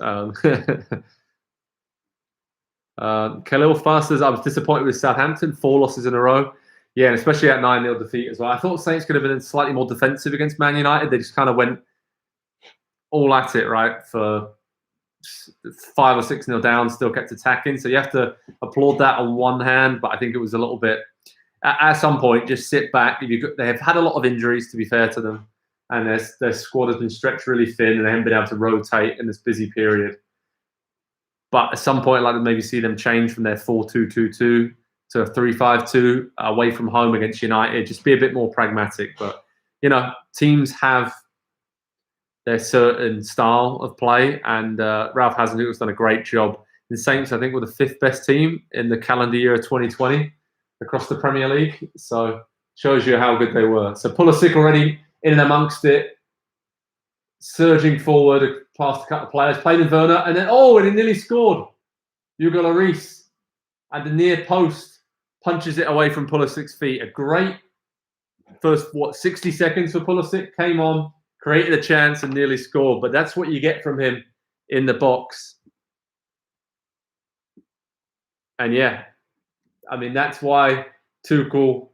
[SPEAKER 1] Khalil Fasters, I was disappointed with Southampton, 4 losses in a row. Yeah, and especially that 9-0 defeat as well. I thought Saints could have been slightly more defensive against Man United. They just kind of went all at it, right, for 5 or 6-0 down, still kept attacking. So you have to applaud that on one hand, but I think it was a little bit, at some point, just sit back. They have had a lot of injuries, to be fair to them, and their squad has been stretched really thin, and they haven't been able to rotate in this busy period. But at some point, I'd like to maybe see them change from their 4-2-2-2 to a 3-5-2 away from home against United. Just be a bit more pragmatic. But, teams have their certain style of play, and Ralph Hasenhüttl's done a great job. The Saints, I think, were the 5th best team in the calendar year of 2020 across the Premier League. So shows you how good they were. So Pulisic already in and amongst it, surging forward past a couple of players, played with Werner, and then, and he nearly scored. Hugo Lloris at the near post punches it away from Pulisic's feet. A great first, 60 seconds for Pulisic. Came on, created a chance, and nearly scored. But that's what you get from him in the box. And yeah, I mean, that's why Tuchel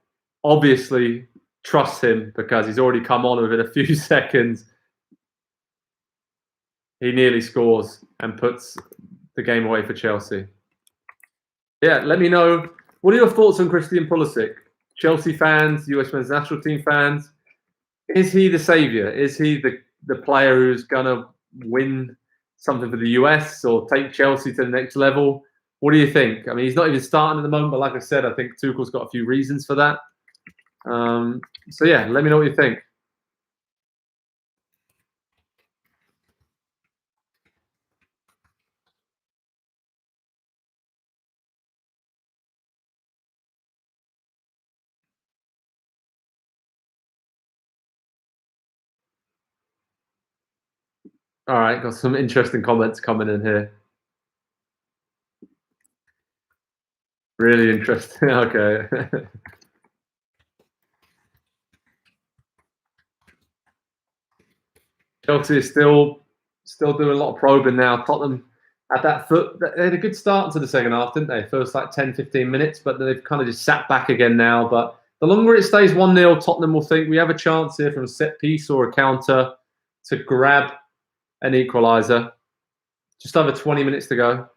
[SPEAKER 1] obviously trusts him, because he's already come on within a few seconds. He nearly scores and puts the game away for Chelsea. Yeah, let me know. What are your thoughts on Christian Pulisic? Chelsea fans, US men's national team fans. Is he the saviour? Is he the player who's going to win something for the US or take Chelsea to the next level? What do you think? I mean, he's not even starting at the moment, but like I said, I think Tuchel's got a few reasons for that. So yeah, let me know what you think. All right, got some interesting comments coming in here. Really interesting. Okay. Chelsea is still doing a lot of probing now. Tottenham at that foot. They had a good start into the second half, didn't they? First like 10, 15 minutes, but they've kind of just sat back again now. But the longer it stays 1-0, Tottenham will think we have a chance here from a set piece or a counter to grab an equaliser. Just over 20 minutes to go.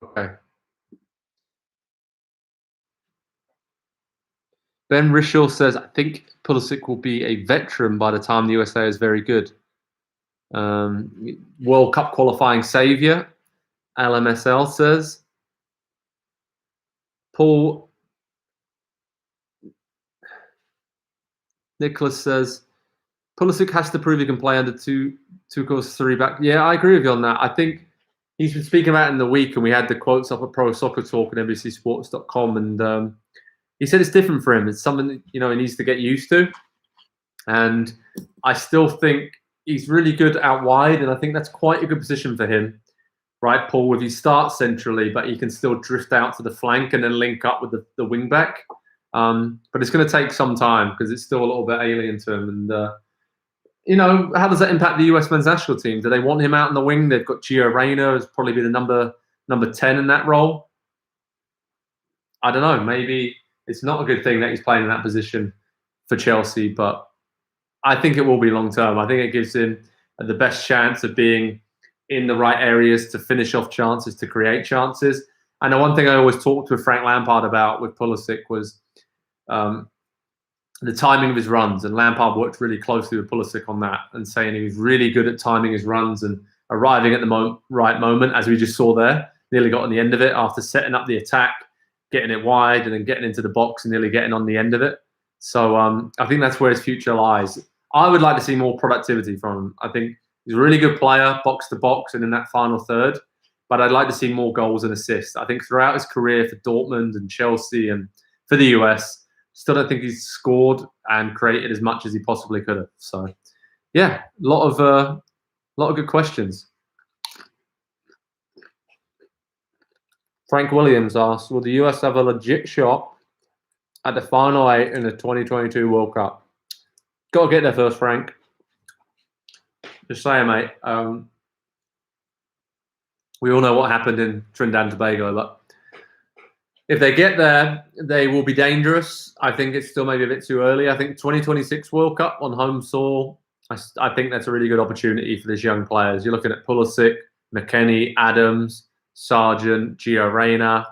[SPEAKER 1] Okay. Ben Rishel says, I think Pulisic will be a veteran by the time the USA is very good. World Cup qualifying saviour, LMSL says. Paul Nicholas says, Pulisic has to prove he can play under two course 3 back. Yeah, I agree with you on that. I think he's been speaking about it in the week, and we had the quotes up at ProSoccerTalk and NBCSports.com, and he said it's different for him. It's something that, he needs to get used to. And I still think he's really good out wide, and I think that's quite a good position for him, right, Paul? If he starts centrally, but he can still drift out to the flank and then link up with the wing back. But it's going to take some time because it's still a little bit alien to him. And how does that impact the US men's national team? Do they want him out in the wing? They've got Gio Reyna as probably be the number 10 in that role. I don't know. Maybe it's not a good thing that he's playing in that position for Chelsea, but I think it will be long term. I think it gives him the best chance of being in the right areas to finish off chances, to create chances. And the one thing I always talked with Frank Lampard about with Pulisic was the timing of his runs. And Lampard worked really closely with Pulisic on that and saying he was really good at timing his runs and arriving at the right moment, as we just saw there. Nearly got on the end of it after setting up the attack, getting it wide, and then getting into the box and nearly getting on the end of it. So I think that's where his future lies. I would like to see more productivity from him. I think he's a really good player, box to box, and in that final third. But I'd like to see more goals and assists. I think throughout his career for Dortmund and Chelsea and for the US, still don't think he's scored and created as much as he possibly could have. So, yeah, a lot of good questions. Frank Williams asks, will the US have a legit shot at the final 8 in the 2022 World Cup? Got to get there first, Frank. Just saying, mate. We all know what happened in Trinidad and Tobago, but if they get there, they will be dangerous. I think it's still maybe a bit too early. I think 2026 World Cup on home soil, I think that's a really good opportunity for these young players. You're looking at Pulisic, McKennie, Adams, Sargent, Gio Reyna.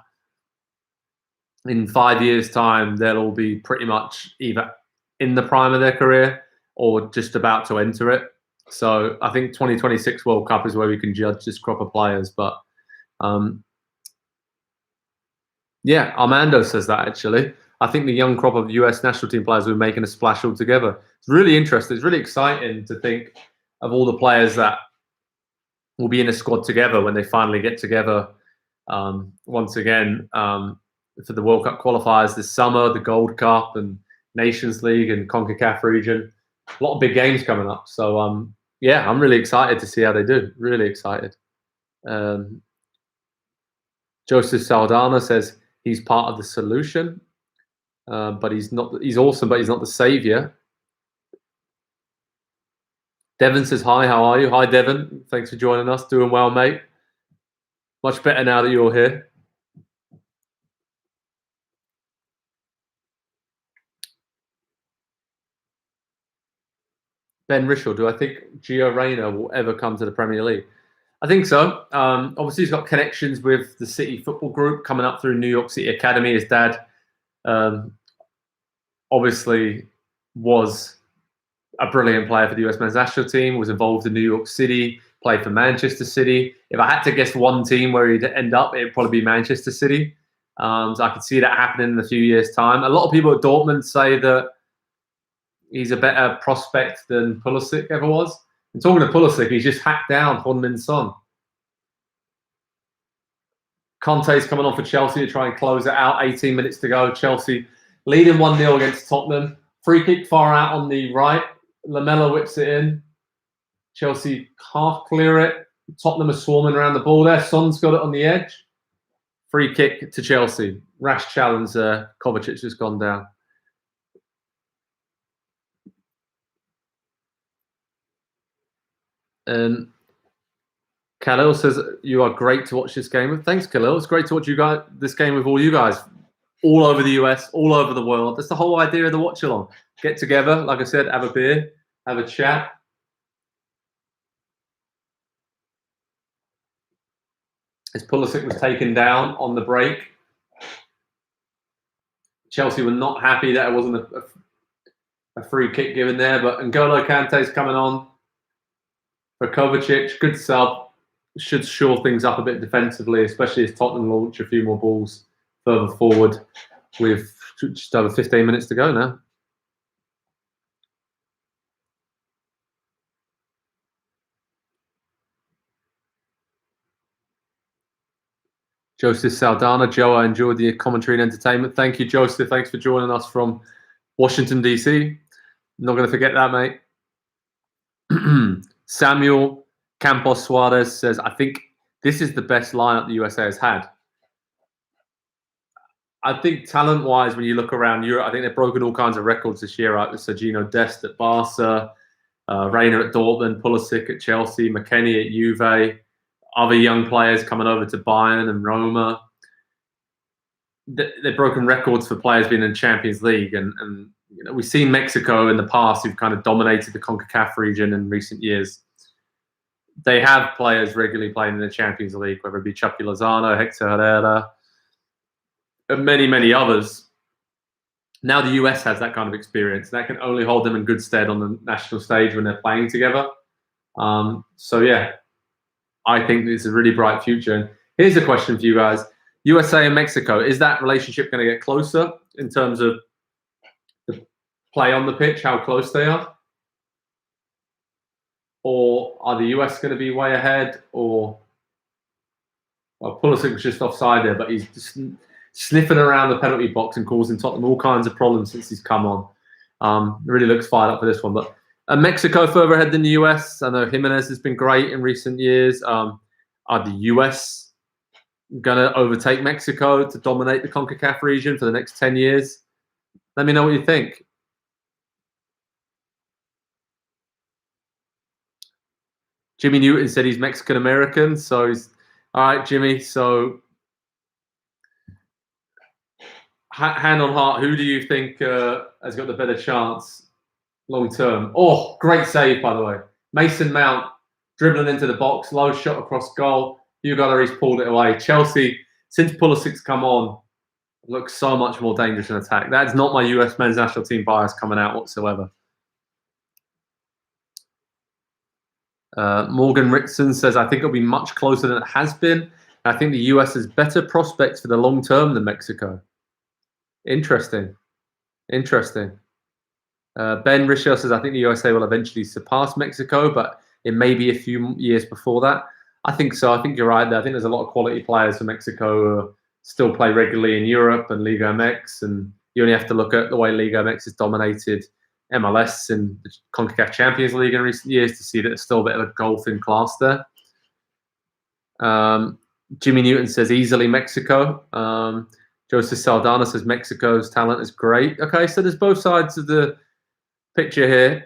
[SPEAKER 1] In 5 years' time, they'll all be pretty much either in the prime of their career or just about to enter it. So I think 2026 World Cup is where we can judge this crop of players. But yeah, Armando says that actually. I think the young crop of US national team players are making a splash altogether. It's really interesting. It's really exciting to think of all the players that will be in a squad together when they finally get together once again for the World Cup qualifiers this summer, the Gold Cup and Nations League and CONCACAF region. A lot of big games coming up. So, yeah, I'm really excited to see how they do. Really excited. Joseph Saldana says he's part of the solution, but he's not. He's awesome, but he's not the savior. Devon says, hi, how are you? Hi, Devon. Thanks for joining us. Doing well, mate. Much better now that you're here. Ben Rishel, do I think Gio Reyna will ever come to the Premier League? I think so. Obviously, he's got connections with the City Football Group coming up through New York City Academy. His dad obviously was a brilliant player for the US men's national team, was involved in New York City, played for Manchester City. If I had to guess one team where he'd end up, it'd probably be Manchester City. So I could see that happening in a few years' time. A lot of people at Dortmund say that he's a better prospect than Pulisic ever was. And talking to Pulisic, he's just hacked down Heung-min Son. Conte's coming on for Chelsea to try and close it out. 18 minutes to go. Chelsea leading 1-0 against Tottenham. Free kick far out on the right. Lamela whips it in. Chelsea half clear it. Tottenham are swarming around the ball there. Son's got it on the edge. Free kick to Chelsea. Rash challenge. Kovacic has gone down. And Khalil says, you are great to watch this game with. Thanks, Khalil. It's great to watch this game with all you guys, all over the US, all over the world. That's the whole idea of the watch-along. Get together, like I said, have a beer, have a chat. As Pulisic was taken down on the break, Chelsea were not happy that it wasn't a free kick given there, but N'Golo Kante's coming on for Kovacic. Good sub. Should shore things up a bit defensively, especially as Tottenham launch a few more balls further forward with just over 15 minutes to go now. Joseph Saldana. Joe, I enjoyed the commentary and entertainment. Thank you, Joseph. Thanks for joining us from Washington, D.C. Not going to forget that, mate. Samuel Campos Suarez says, I think this is the best lineup the USA has had. I think talent-wise, when you look around Europe, I think they've broken all kinds of records this year, right? With Sergino Dest at Barca, Reina at Dortmund, Pulisic at Chelsea, McKennie at Juve, other young players coming over to Bayern and Roma. They've broken records for players being in the Champions League. And you know, we've seen Mexico in the past who've kind of dominated the CONCACAF region in recent years. They have players regularly playing in the Champions League, whether it be Chucky Lozano, Hector Herrera, and many, many others. Now the US has that kind of experience. That can only hold them in good stead on the national stage when they're playing together. So, yeah, I think it's a really bright future. And here's a question for you guys. USA and Mexico, is that relationship going to get closer in terms of the play on the pitch, how close they are? Or are the US going to be way ahead? Or, well, Pulisic was just offside there, but he's just sniffing around the penalty box and causing Tottenham all kinds of problems since he's come on. Really looks fired up for this one. But Mexico further ahead than the US. I know Jimenez has been great in recent years. Are the US going to overtake Mexico to dominate the CONCACAF region for the next 10 years? Let me know what you think. Jimmy Newton said he's Mexican-American. So he's all right, Jimmy. So hand on heart, who do you think has got the better chance long term? Oh, great save, by the way. Mason Mount dribbling into the box, low shot across goal. Hugo Lloris pulled it away. Chelsea, since Pulisic's come on, looks so much more dangerous in attack. That's not my US men's national team bias coming out whatsoever. Morgan Rickson says, I think it'll be much closer than it has been. I think the US has better prospects for the long term than Mexico. Interesting. Interesting. Ben Richel says, I think the USA will eventually surpass Mexico, but it may be a few years before that. I think so. I think you're right there. I think there's a lot of quality players for Mexico who still play regularly in Europe and Liga MX, and you only have to look at the way Liga MX has dominated MLS and the CONCACAF Champions League in recent years to see that there's still a bit of a golf in class there. Jimmy Newton says easily Mexico. Joseph Saldana says Mexico's talent is great. Okay, so there's both sides of the picture here.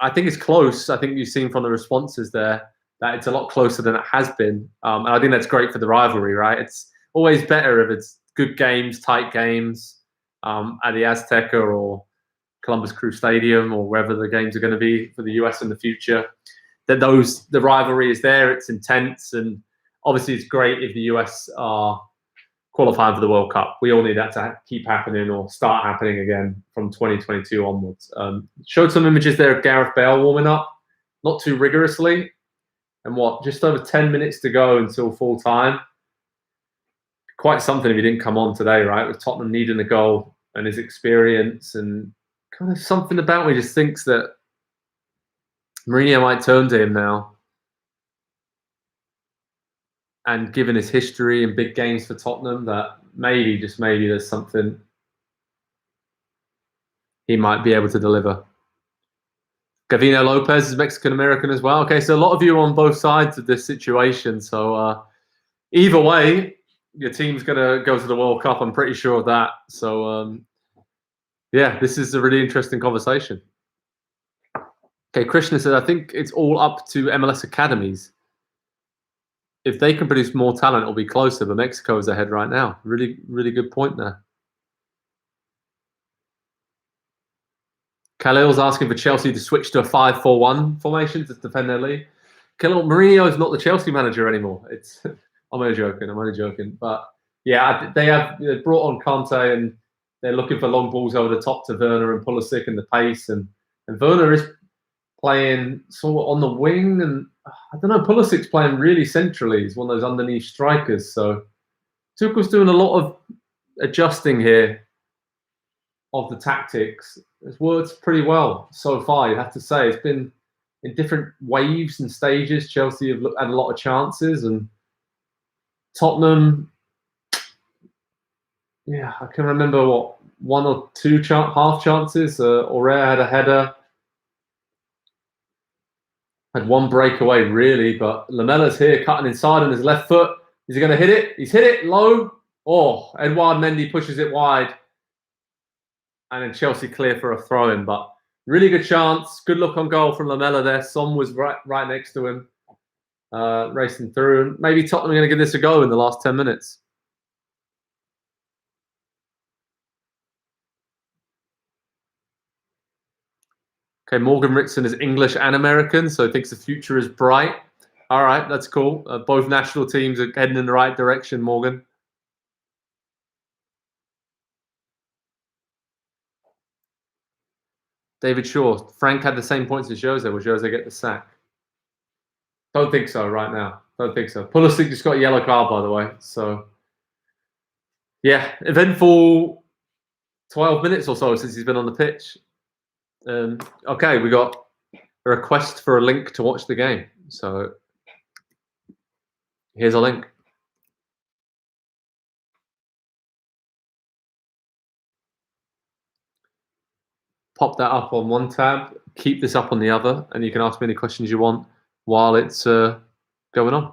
[SPEAKER 1] I think it's close. I think you've seen from the responses there that it's a lot closer than it has been. And I think that's great for the rivalry, right? It's always better if it's good games, tight games at the Azteca or Columbus Crew Stadium or wherever the games are going to be for the US in the future. That the rivalry is there, it's intense, and obviously it's great if the US are qualifying for the World Cup. We all need that to keep happening or start happening again from 2022 onwards. Showed some images there of Gareth Bale warming up, not too rigorously, and just over 10 minutes to go until full time. Quite something if he didn't come on today, right? With Tottenham needing a goal and his experience, and kind of something about me just thinks that Mourinho might turn to him now. And given his history and big games for Tottenham, that maybe, just maybe, there's something he might be able to deliver. Gavino Lopez is Mexican-American as well. Okay, so a lot of you are on both sides of this situation. So either way, your team's going to go to the World Cup. I'm pretty sure of that. So, yeah, this is a really interesting conversation. Okay, Krishna said, I think it's all up to MLS academies. If they can produce more talent, it'll be closer, but Mexico is ahead right now. Really, really good point there. Khalil's asking for Chelsea to switch to a 5-4-1 formation to defend their lead. Khalil, Mourinho is not the Chelsea manager anymore. It's I'm only joking. But yeah, they brought on Conte, and they're looking for long balls over the top to Werner and Pulisic and the pace. And Werner is playing sort of on the wing, and I don't know, Pulisic's playing really centrally. He's one of those underneath strikers. So Tuchel's doing a lot of adjusting here of the tactics. It's worked pretty well so far, you have to say. It's been in different waves and stages. Chelsea have had a lot of chances, and Tottenham, yeah, I can remember one or two half chances. Aurere had a header, had one breakaway really, but Lamella's here cutting inside on his left foot. Is he going to hit it? He's hit it low. Oh, Edouard Mendy pushes it wide. And then Chelsea clear for a throw-in, but really good chance. Good look on goal from Lamela there. Son was right next to him, racing through. And maybe Tottenham are going to give this a go in the last 10 minutes. Okay, Morgan Ritson is English and American, so thinks the future is bright. All right, that's cool. Both national teams are heading in the right direction, Morgan. David Shaw, Frank had the same points as Jose. Will Jose get the sack? Don't think so right now. Don't think so. Pulisic just got a yellow card, by the way. So, yeah, eventful 12 minutes or so since he's been on the pitch. Okay, we got a request for a link to watch the game. So, here's a link. Pop that up on one tab, keep this up on the other, and you can ask me any questions you want while it's going on.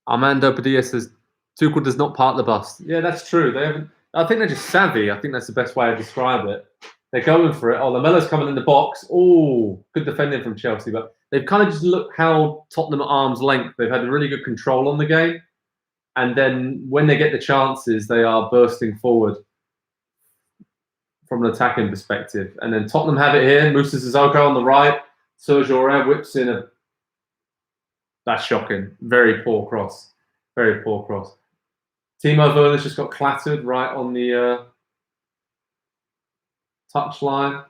[SPEAKER 1] Armando Padilla says, Tuchel does not park the bus. Yeah, that's true. They haven't. I think they're just savvy. I think that's the best way to describe it. They're going for it. Oh, Lamella's coming in the box. Oh, good defending from Chelsea. But they've kind of just looked how Tottenham at arm's length. They've had a really good control on the game. And then when they get the chances, they are bursting forward from an attacking perspective. And then Tottenham have it here. Moussa Sissoko on the right. Serge Aurier whips in a... That's shocking. Very poor cross. Very poor cross. Timo Werner's just got clattered right on the touchline.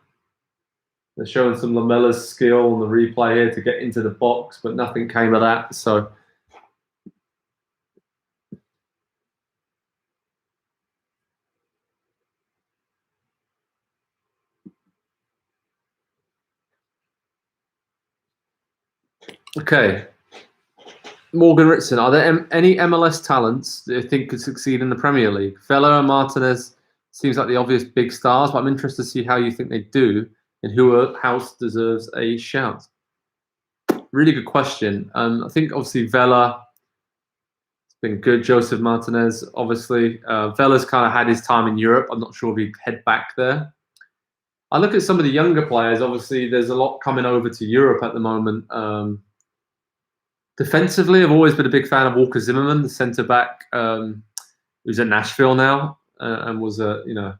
[SPEAKER 1] They're showing some Lamella's skill on the replay here to get into the box, but nothing came of that. So okay. Morgan Ritson, are there any MLS talents that you think could succeed in the Premier League? Vela and Martinez seems like the obvious big stars, but I'm interested to see how you think they do and who else deserves a shout. Really good question. I think obviously Vela has been good. Joseph Martinez, obviously. Vela's kind of had his time in Europe. I'm not sure if he'd head back there. I look at some of the younger players. Obviously, there's a lot coming over to Europe at the moment. Defensively, I've always been a big fan of Walker Zimmerman, the centre back, who's at Nashville now and was in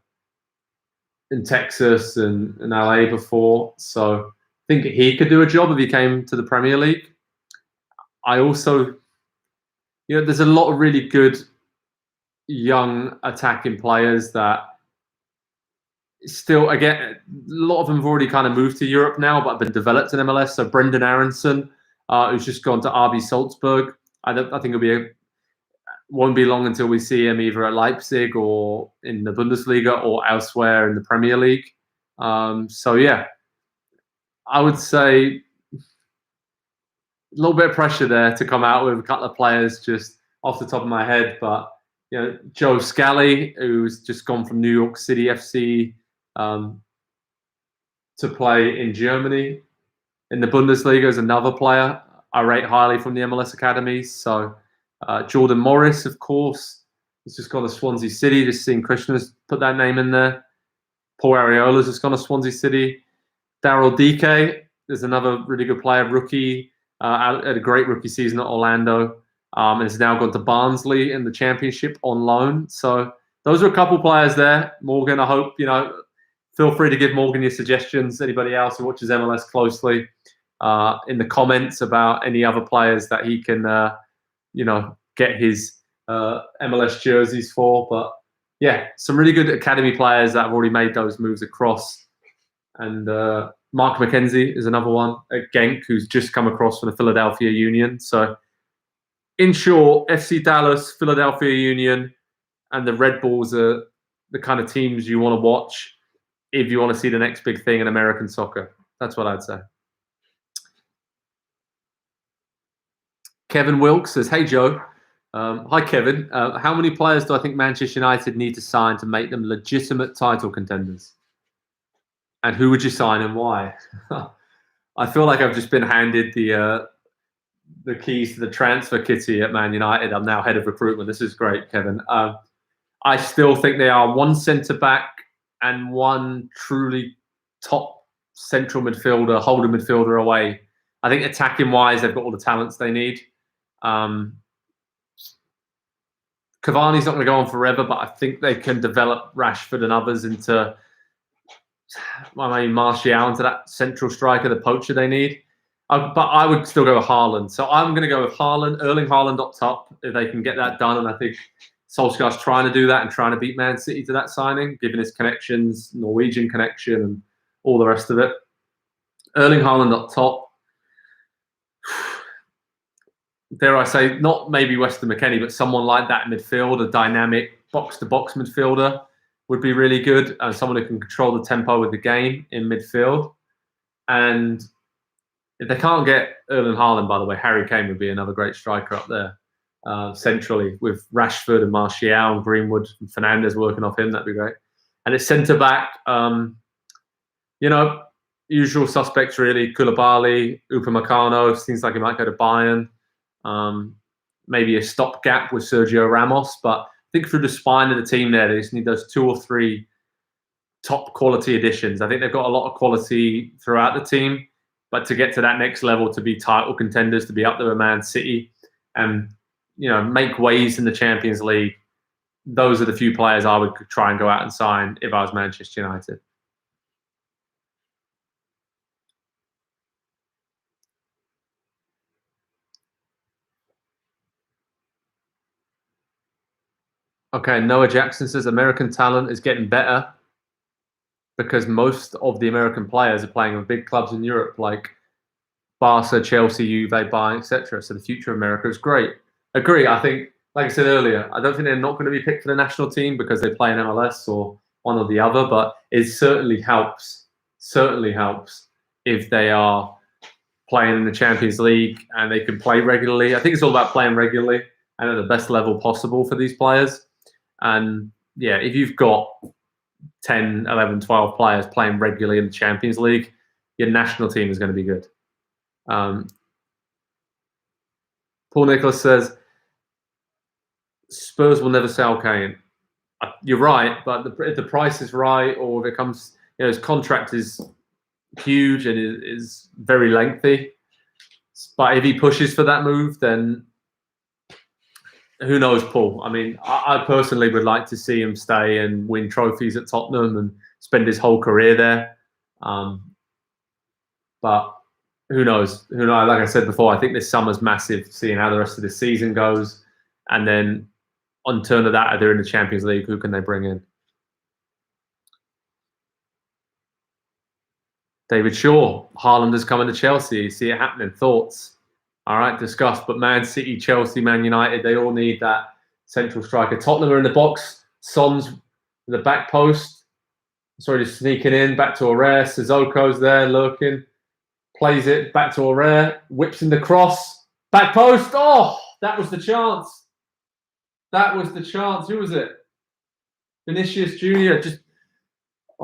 [SPEAKER 1] Texas and in LA before. So I think he could do a job if he came to the Premier League. I also, there's a lot of really good young attacking players that still, again, a lot of them have already kind of moved to Europe now, but have been developed in MLS. So Brendan Aronson, who's just gone to RB Salzburg. I think won't be long until we see him either at Leipzig or in the Bundesliga or elsewhere in the Premier League. So yeah, I would say a little bit of pressure there to come out with a couple of players just off the top of my head. But Joe Scally, who's just gone from New York City FC. to play in Germany. In the Bundesliga is another player I rate highly from the MLS academies. So Jordan Morris, of course, has just gone to Swansea City. Just seeing Krishna's put that name in there. Paul Areola's just gone to Swansea City. Daryl Dike is another really good player, rookie, had a great rookie season at Orlando, and has now gone to Barnsley in the Championship on loan. So those are a couple players there. Morgan, I hope, feel free to give Morgan your suggestions. Anybody else who watches MLS closely, in the comments about any other players that he can, get his MLS jerseys for. But yeah, some really good academy players that have already made those moves across. And Mark McKenzie is another one at Genk who's just come across from the Philadelphia Union. So in short, FC Dallas, Philadelphia Union, and the Red Bulls are the kind of teams you want to watch if you want to see the next big thing in American soccer. That's what I'd say. Kevin Wilkes says, hey, Joe. Hi, Kevin. How many players do I think Manchester United need to sign to make them legitimate title contenders? And who would you sign and why? I feel like I've just been handed the keys to the transfer kitty at Man United. I'm now head of recruitment. This is great, Kevin. I still think they are one centre-back and one truly top central midfielder, holding midfielder away. I think attacking-wise, they've got all the talents they need. Cavani's not going to go on forever, but I think they can develop Rashford and others into, Martial into that central striker, the poacher they need. But I would still go with Haaland. So I'm going to go with Haaland, Erling Haaland up top, if they can get that done. And I think Solskjaer's trying to do that and trying to beat Man City to that signing, given his connections, Norwegian connection, and all the rest of it. Erling Haaland up top. Dare I say, not maybe Weston McKennie, but someone like that in midfield, a dynamic box-to-box midfielder would be really good. Someone who can control the tempo of the game in midfield. And if they can't get Erling Haaland, by the way, Harry Kane would be another great striker up there centrally with Rashford and Martial and Greenwood and Fernandes working off him. That'd be great. And it's centre-back, usual suspects really, Koulibaly, Upamecano, seems like he might go to Bayern. Maybe a stopgap with Sergio Ramos, but I think through the spine of the team there, they just need those 2 or 3 top quality additions. I think they've got a lot of quality throughout the team, but to get to that next level, to be title contenders, to be up there with Man City, and make waves in the Champions League, those are the few players I would try and go out and sign if I was Manchester United. Okay, Noah Jackson says American talent is getting better because most of the American players are playing in big clubs in Europe like Barca, Chelsea, Juve, Bayern, etc. So the future of America is great. Agree. I think, like I said earlier, I don't think they're not going to be picked for the national team because they play in MLS or one or the other, but it certainly helps if they are playing in the Champions League and they can play regularly. I think it's all about playing regularly and at the best level possible for these players. And yeah, if you've got 10, 11, 12 players playing regularly in the Champions League, your national team is going to be good. Paul Nicholas says, Spurs will never sell Kane. You're right, but if the price is right, or if it comes, his contract is huge and is very lengthy. But if he pushes for that move, then who knows, Paul? I mean, I personally would like to see him stay and win trophies at Tottenham and spend his whole career there. But who knows? Like I said before, I think this summer's massive, seeing how the rest of the season goes. And then on turn of that, they're in the Champions League. Who can they bring in? David Shaw, Haaland is coming to Chelsea. You see it happening. Thoughts? All right, discussed. But Man City, Chelsea, Man United, they all need that central striker. Tottenham are in the box. Son's in the back post. Sorry, just sneaking in. Back to Aurere. Sissoko's there lurking. Plays it back to Aurere. Whips in the cross. Back post. Oh, that was the chance. Who was it? Vinicius Jr.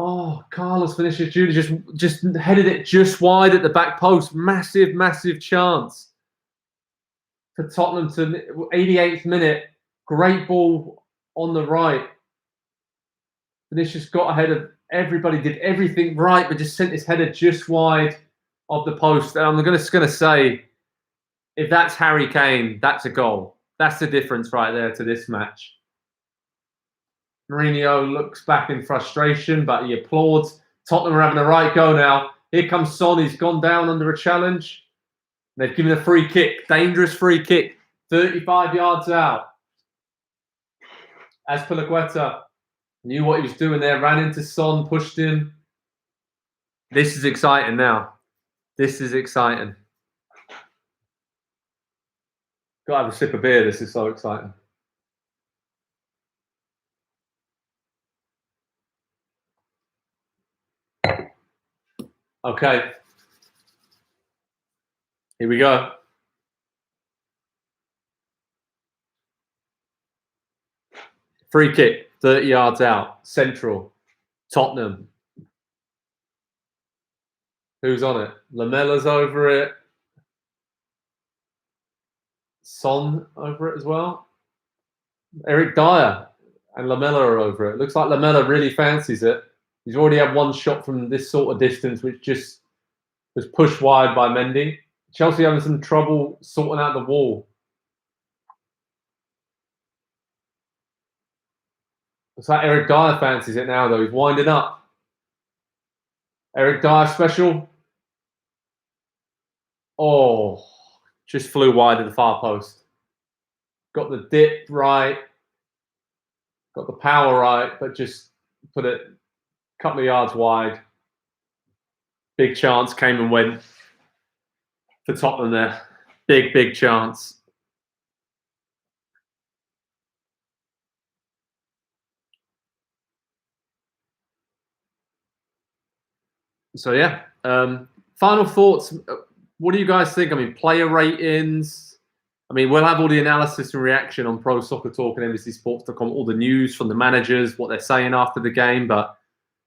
[SPEAKER 1] Oh, Carlos Vinicius Jr. just headed it just wide at the back post. Massive, massive chance for Tottenham to 88th minute. Great ball on the right. Vinicius got ahead of everybody, did everything right, but just sent his header just wide of the post. And I'm just going to say, if that's Harry Kane, that's a goal. That's the difference right there to this match. Mourinho looks back in frustration, but he applauds. Tottenham are having a right go now. Here comes Son. He's gone down under a challenge. They've given a free kick. Dangerous free kick. 35 yards out. Azpilicueta knew what he was doing there. Ran into Son, pushed him. This is exciting now. This is exciting. Got to have a sip of beer. This is so exciting. Okay. Here we go. Free kick, 30 yards out. Central. Tottenham. Who's on it? Lamella's over it. Son over it as well. Eric Dyer and Lamella are over it. Looks like Lamella really fancies it. He's already had one shot from this sort of distance, which just was pushed wide by Mendy. Chelsea having some trouble sorting out the wall. Looks like Eric Dyer fancies it now, though. He's winding up. Eric Dyer special. Oh, just flew wide of the far post. Got the dip right. Got the power right, but just put it a couple of yards wide. Big chance came and went for Tottenham there. Big, big chance. So, yeah. Final thoughts. What do you guys think? I mean, player ratings. I mean, we'll have all the analysis and reaction on ProSoccerTalk and NBCSports.com, all the news from the managers, what they're saying after the game. But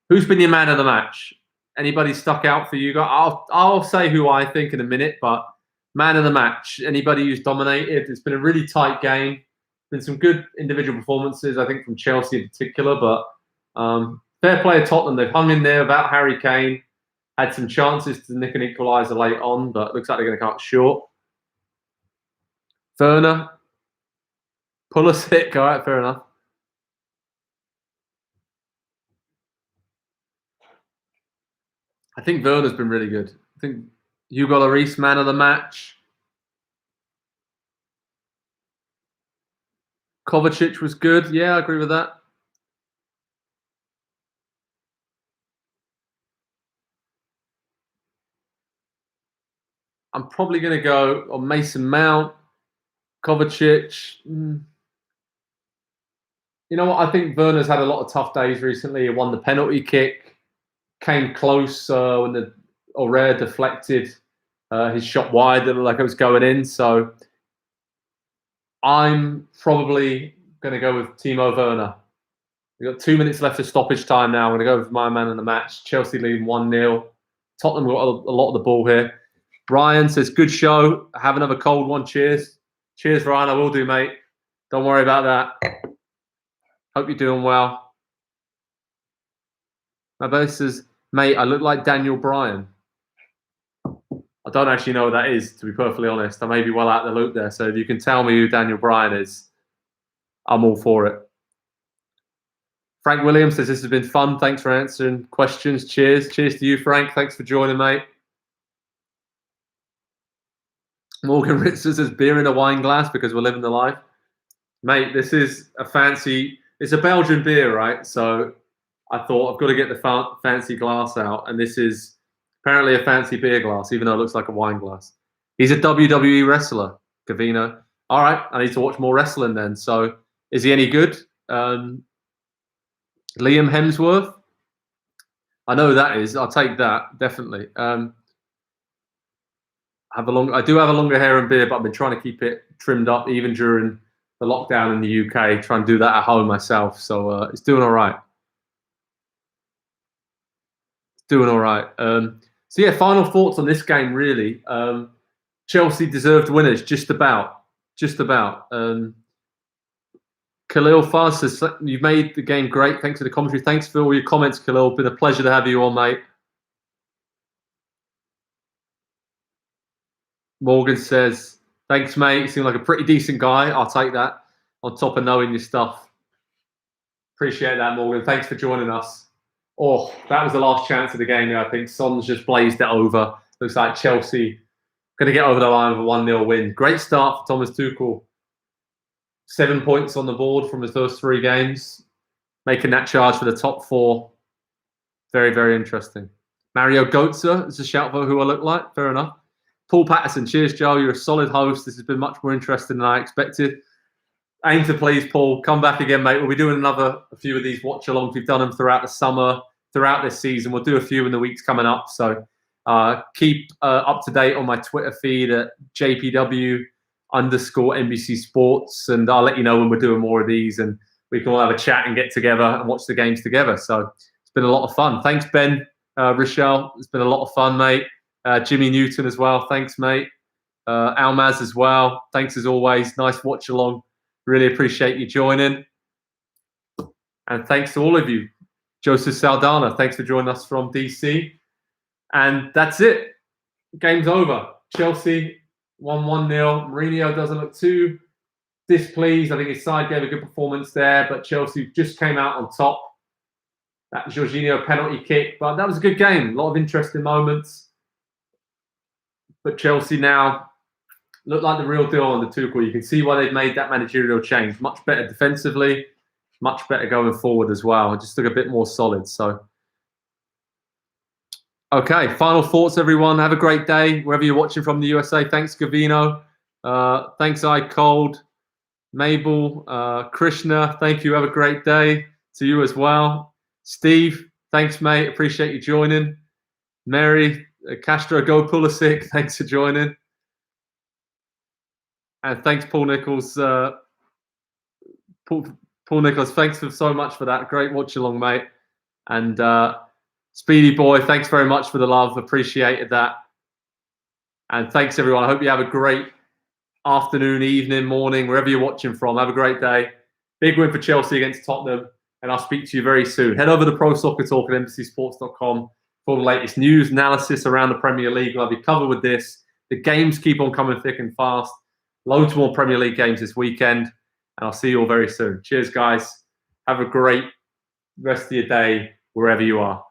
[SPEAKER 1] who's been your man of the match? Anybody stuck out for you guys? I'll say who I think in a minute, but man of the match, anybody who's dominated. It's been a really tight game. Been some good individual performances, I think, from Chelsea in particular. But fair play to Tottenham. They've hung in there without Harry Kane. Had some chances to nick an equaliser late on, but it looks like they're going to come up short. Werner, pull a sick. All right, fair enough. I think Werner's been really good. I think Hugo Lloris, man of the match. Kovacic was good. Yeah, I agree with that. I'm probably going to go on Mason Mount, Kovacic. You know what? I think Werner's had a lot of tough days recently. He won the penalty kick, came close when the Aurere deflected his shot wide. It looked like it was going in. So I'm probably going to go with Timo Werner. We've got 2 minutes left of stoppage time now. I'm going to go with my man in the match. Chelsea leading 1-0. Tottenham got a lot of the ball here. Ryan says, good show. Have another cold one. Cheers. Cheers, Ryan. I will do, mate. Don't worry about that. Hope you're doing well. My boss says, mate, I look like Daniel Bryan. I don't actually know what that is, to be perfectly honest. I may be well out of the loop there. So if you can tell me who Daniel Bryan is, I'm all for it. Frank Williams says, this has been fun. Thanks for answering questions. Cheers. Cheers to you, Frank. Thanks for joining, mate. Morgan Ritzer says, beer in a wine glass because we're living the life. Mate, this is a fancy... It's a Belgian beer, right? So I thought I've got to get the fancy glass out. And this is apparently a fancy beer glass, even though it looks like a wine glass. He's a WWE wrestler, Gavino. All right, I need to watch more wrestling then. So is he any good? Liam Hemsworth? I know who that is. I'll take that, definitely. I do have a longer hair and beard, but I've been trying to keep it trimmed up even during the lockdown in the UK, try and do that at home myself. So it's doing all right. Doing all right. So yeah, final thoughts on this game. Really, Chelsea deserved winners. Just about. Khalil Faz says, you've made the game great. Thanks for the commentary. Thanks for all your comments, Khalil. Been a pleasure to have you on, mate. Morgan says, thanks, mate. You seem like a pretty decent guy. I'll take that on top of knowing your stuff. Appreciate that, Morgan. Thanks for joining us. Oh, that was the last chance of the game there. I think Son's just blazed it over. Looks like Chelsea going to get over the line with a 1-0 win. Great start for Thomas Tuchel. 7 points on the board from his first 3 games, making that charge for the top 4. Very, very interesting. Mario Götze is a shout for who I look like. Fair enough. Paul Patterson, cheers, Joe. You're a solid host. This has been much more interesting than I expected. Aim to please, Paul. Come back again, mate. We'll be doing a few of these watch-alongs. We've done them throughout the summer, throughout this season. We'll do a few in the weeks coming up. So keep up to date on my Twitter feed at JPW_NBC Sports, and I'll let you know when we're doing more of these, and we can all have a chat and get together and watch the games together. So it's been a lot of fun. Thanks, Ben, Rochelle. It's been a lot of fun, mate. Jimmy Newton as well. Thanks, mate. Almaz as well. Thanks as always. Nice watch along. Really appreciate you joining. And thanks to all of you. Joseph Saldana, thanks for joining us from DC. And that's it. Game's over. Chelsea won 1-0. Mourinho doesn't look too displeased. I think his side gave a good performance there, but Chelsea just came out on top. That Jorginho penalty kick, but that was a good game. A lot of interesting moments. But Chelsea now look like the real deal on the Tuchel. You can see why they've made that managerial change. Much better defensively, much better going forward as well. It just look a bit more solid. So, okay, final thoughts, everyone. Have a great day wherever you're watching from the USA. Thanks, Gavino. Thanks, iCold. Mabel, Krishna, thank you. Have a great day to you as well. Steve, thanks, mate. Appreciate you joining. Mary, Castro, go Pulisic. Thanks for joining. And thanks, Paul Nichols. Paul Nichols, thanks so much for that. Great watch along, mate. And Speedy Boy, thanks very much for the love. Appreciated that. And thanks, everyone. I hope you have a great afternoon, evening, morning, wherever you're watching from. Have a great day. Big win for Chelsea against Tottenham. And I'll speak to you very soon. Head over to ProSoccerTalk at NBCSports.com for the latest news, analysis around the Premier League. I'll be covered with this. The games keep on coming thick and fast. Loads more Premier League games this weekend. And I'll see you all very soon. Cheers, guys. Have a great rest of your day, wherever you are.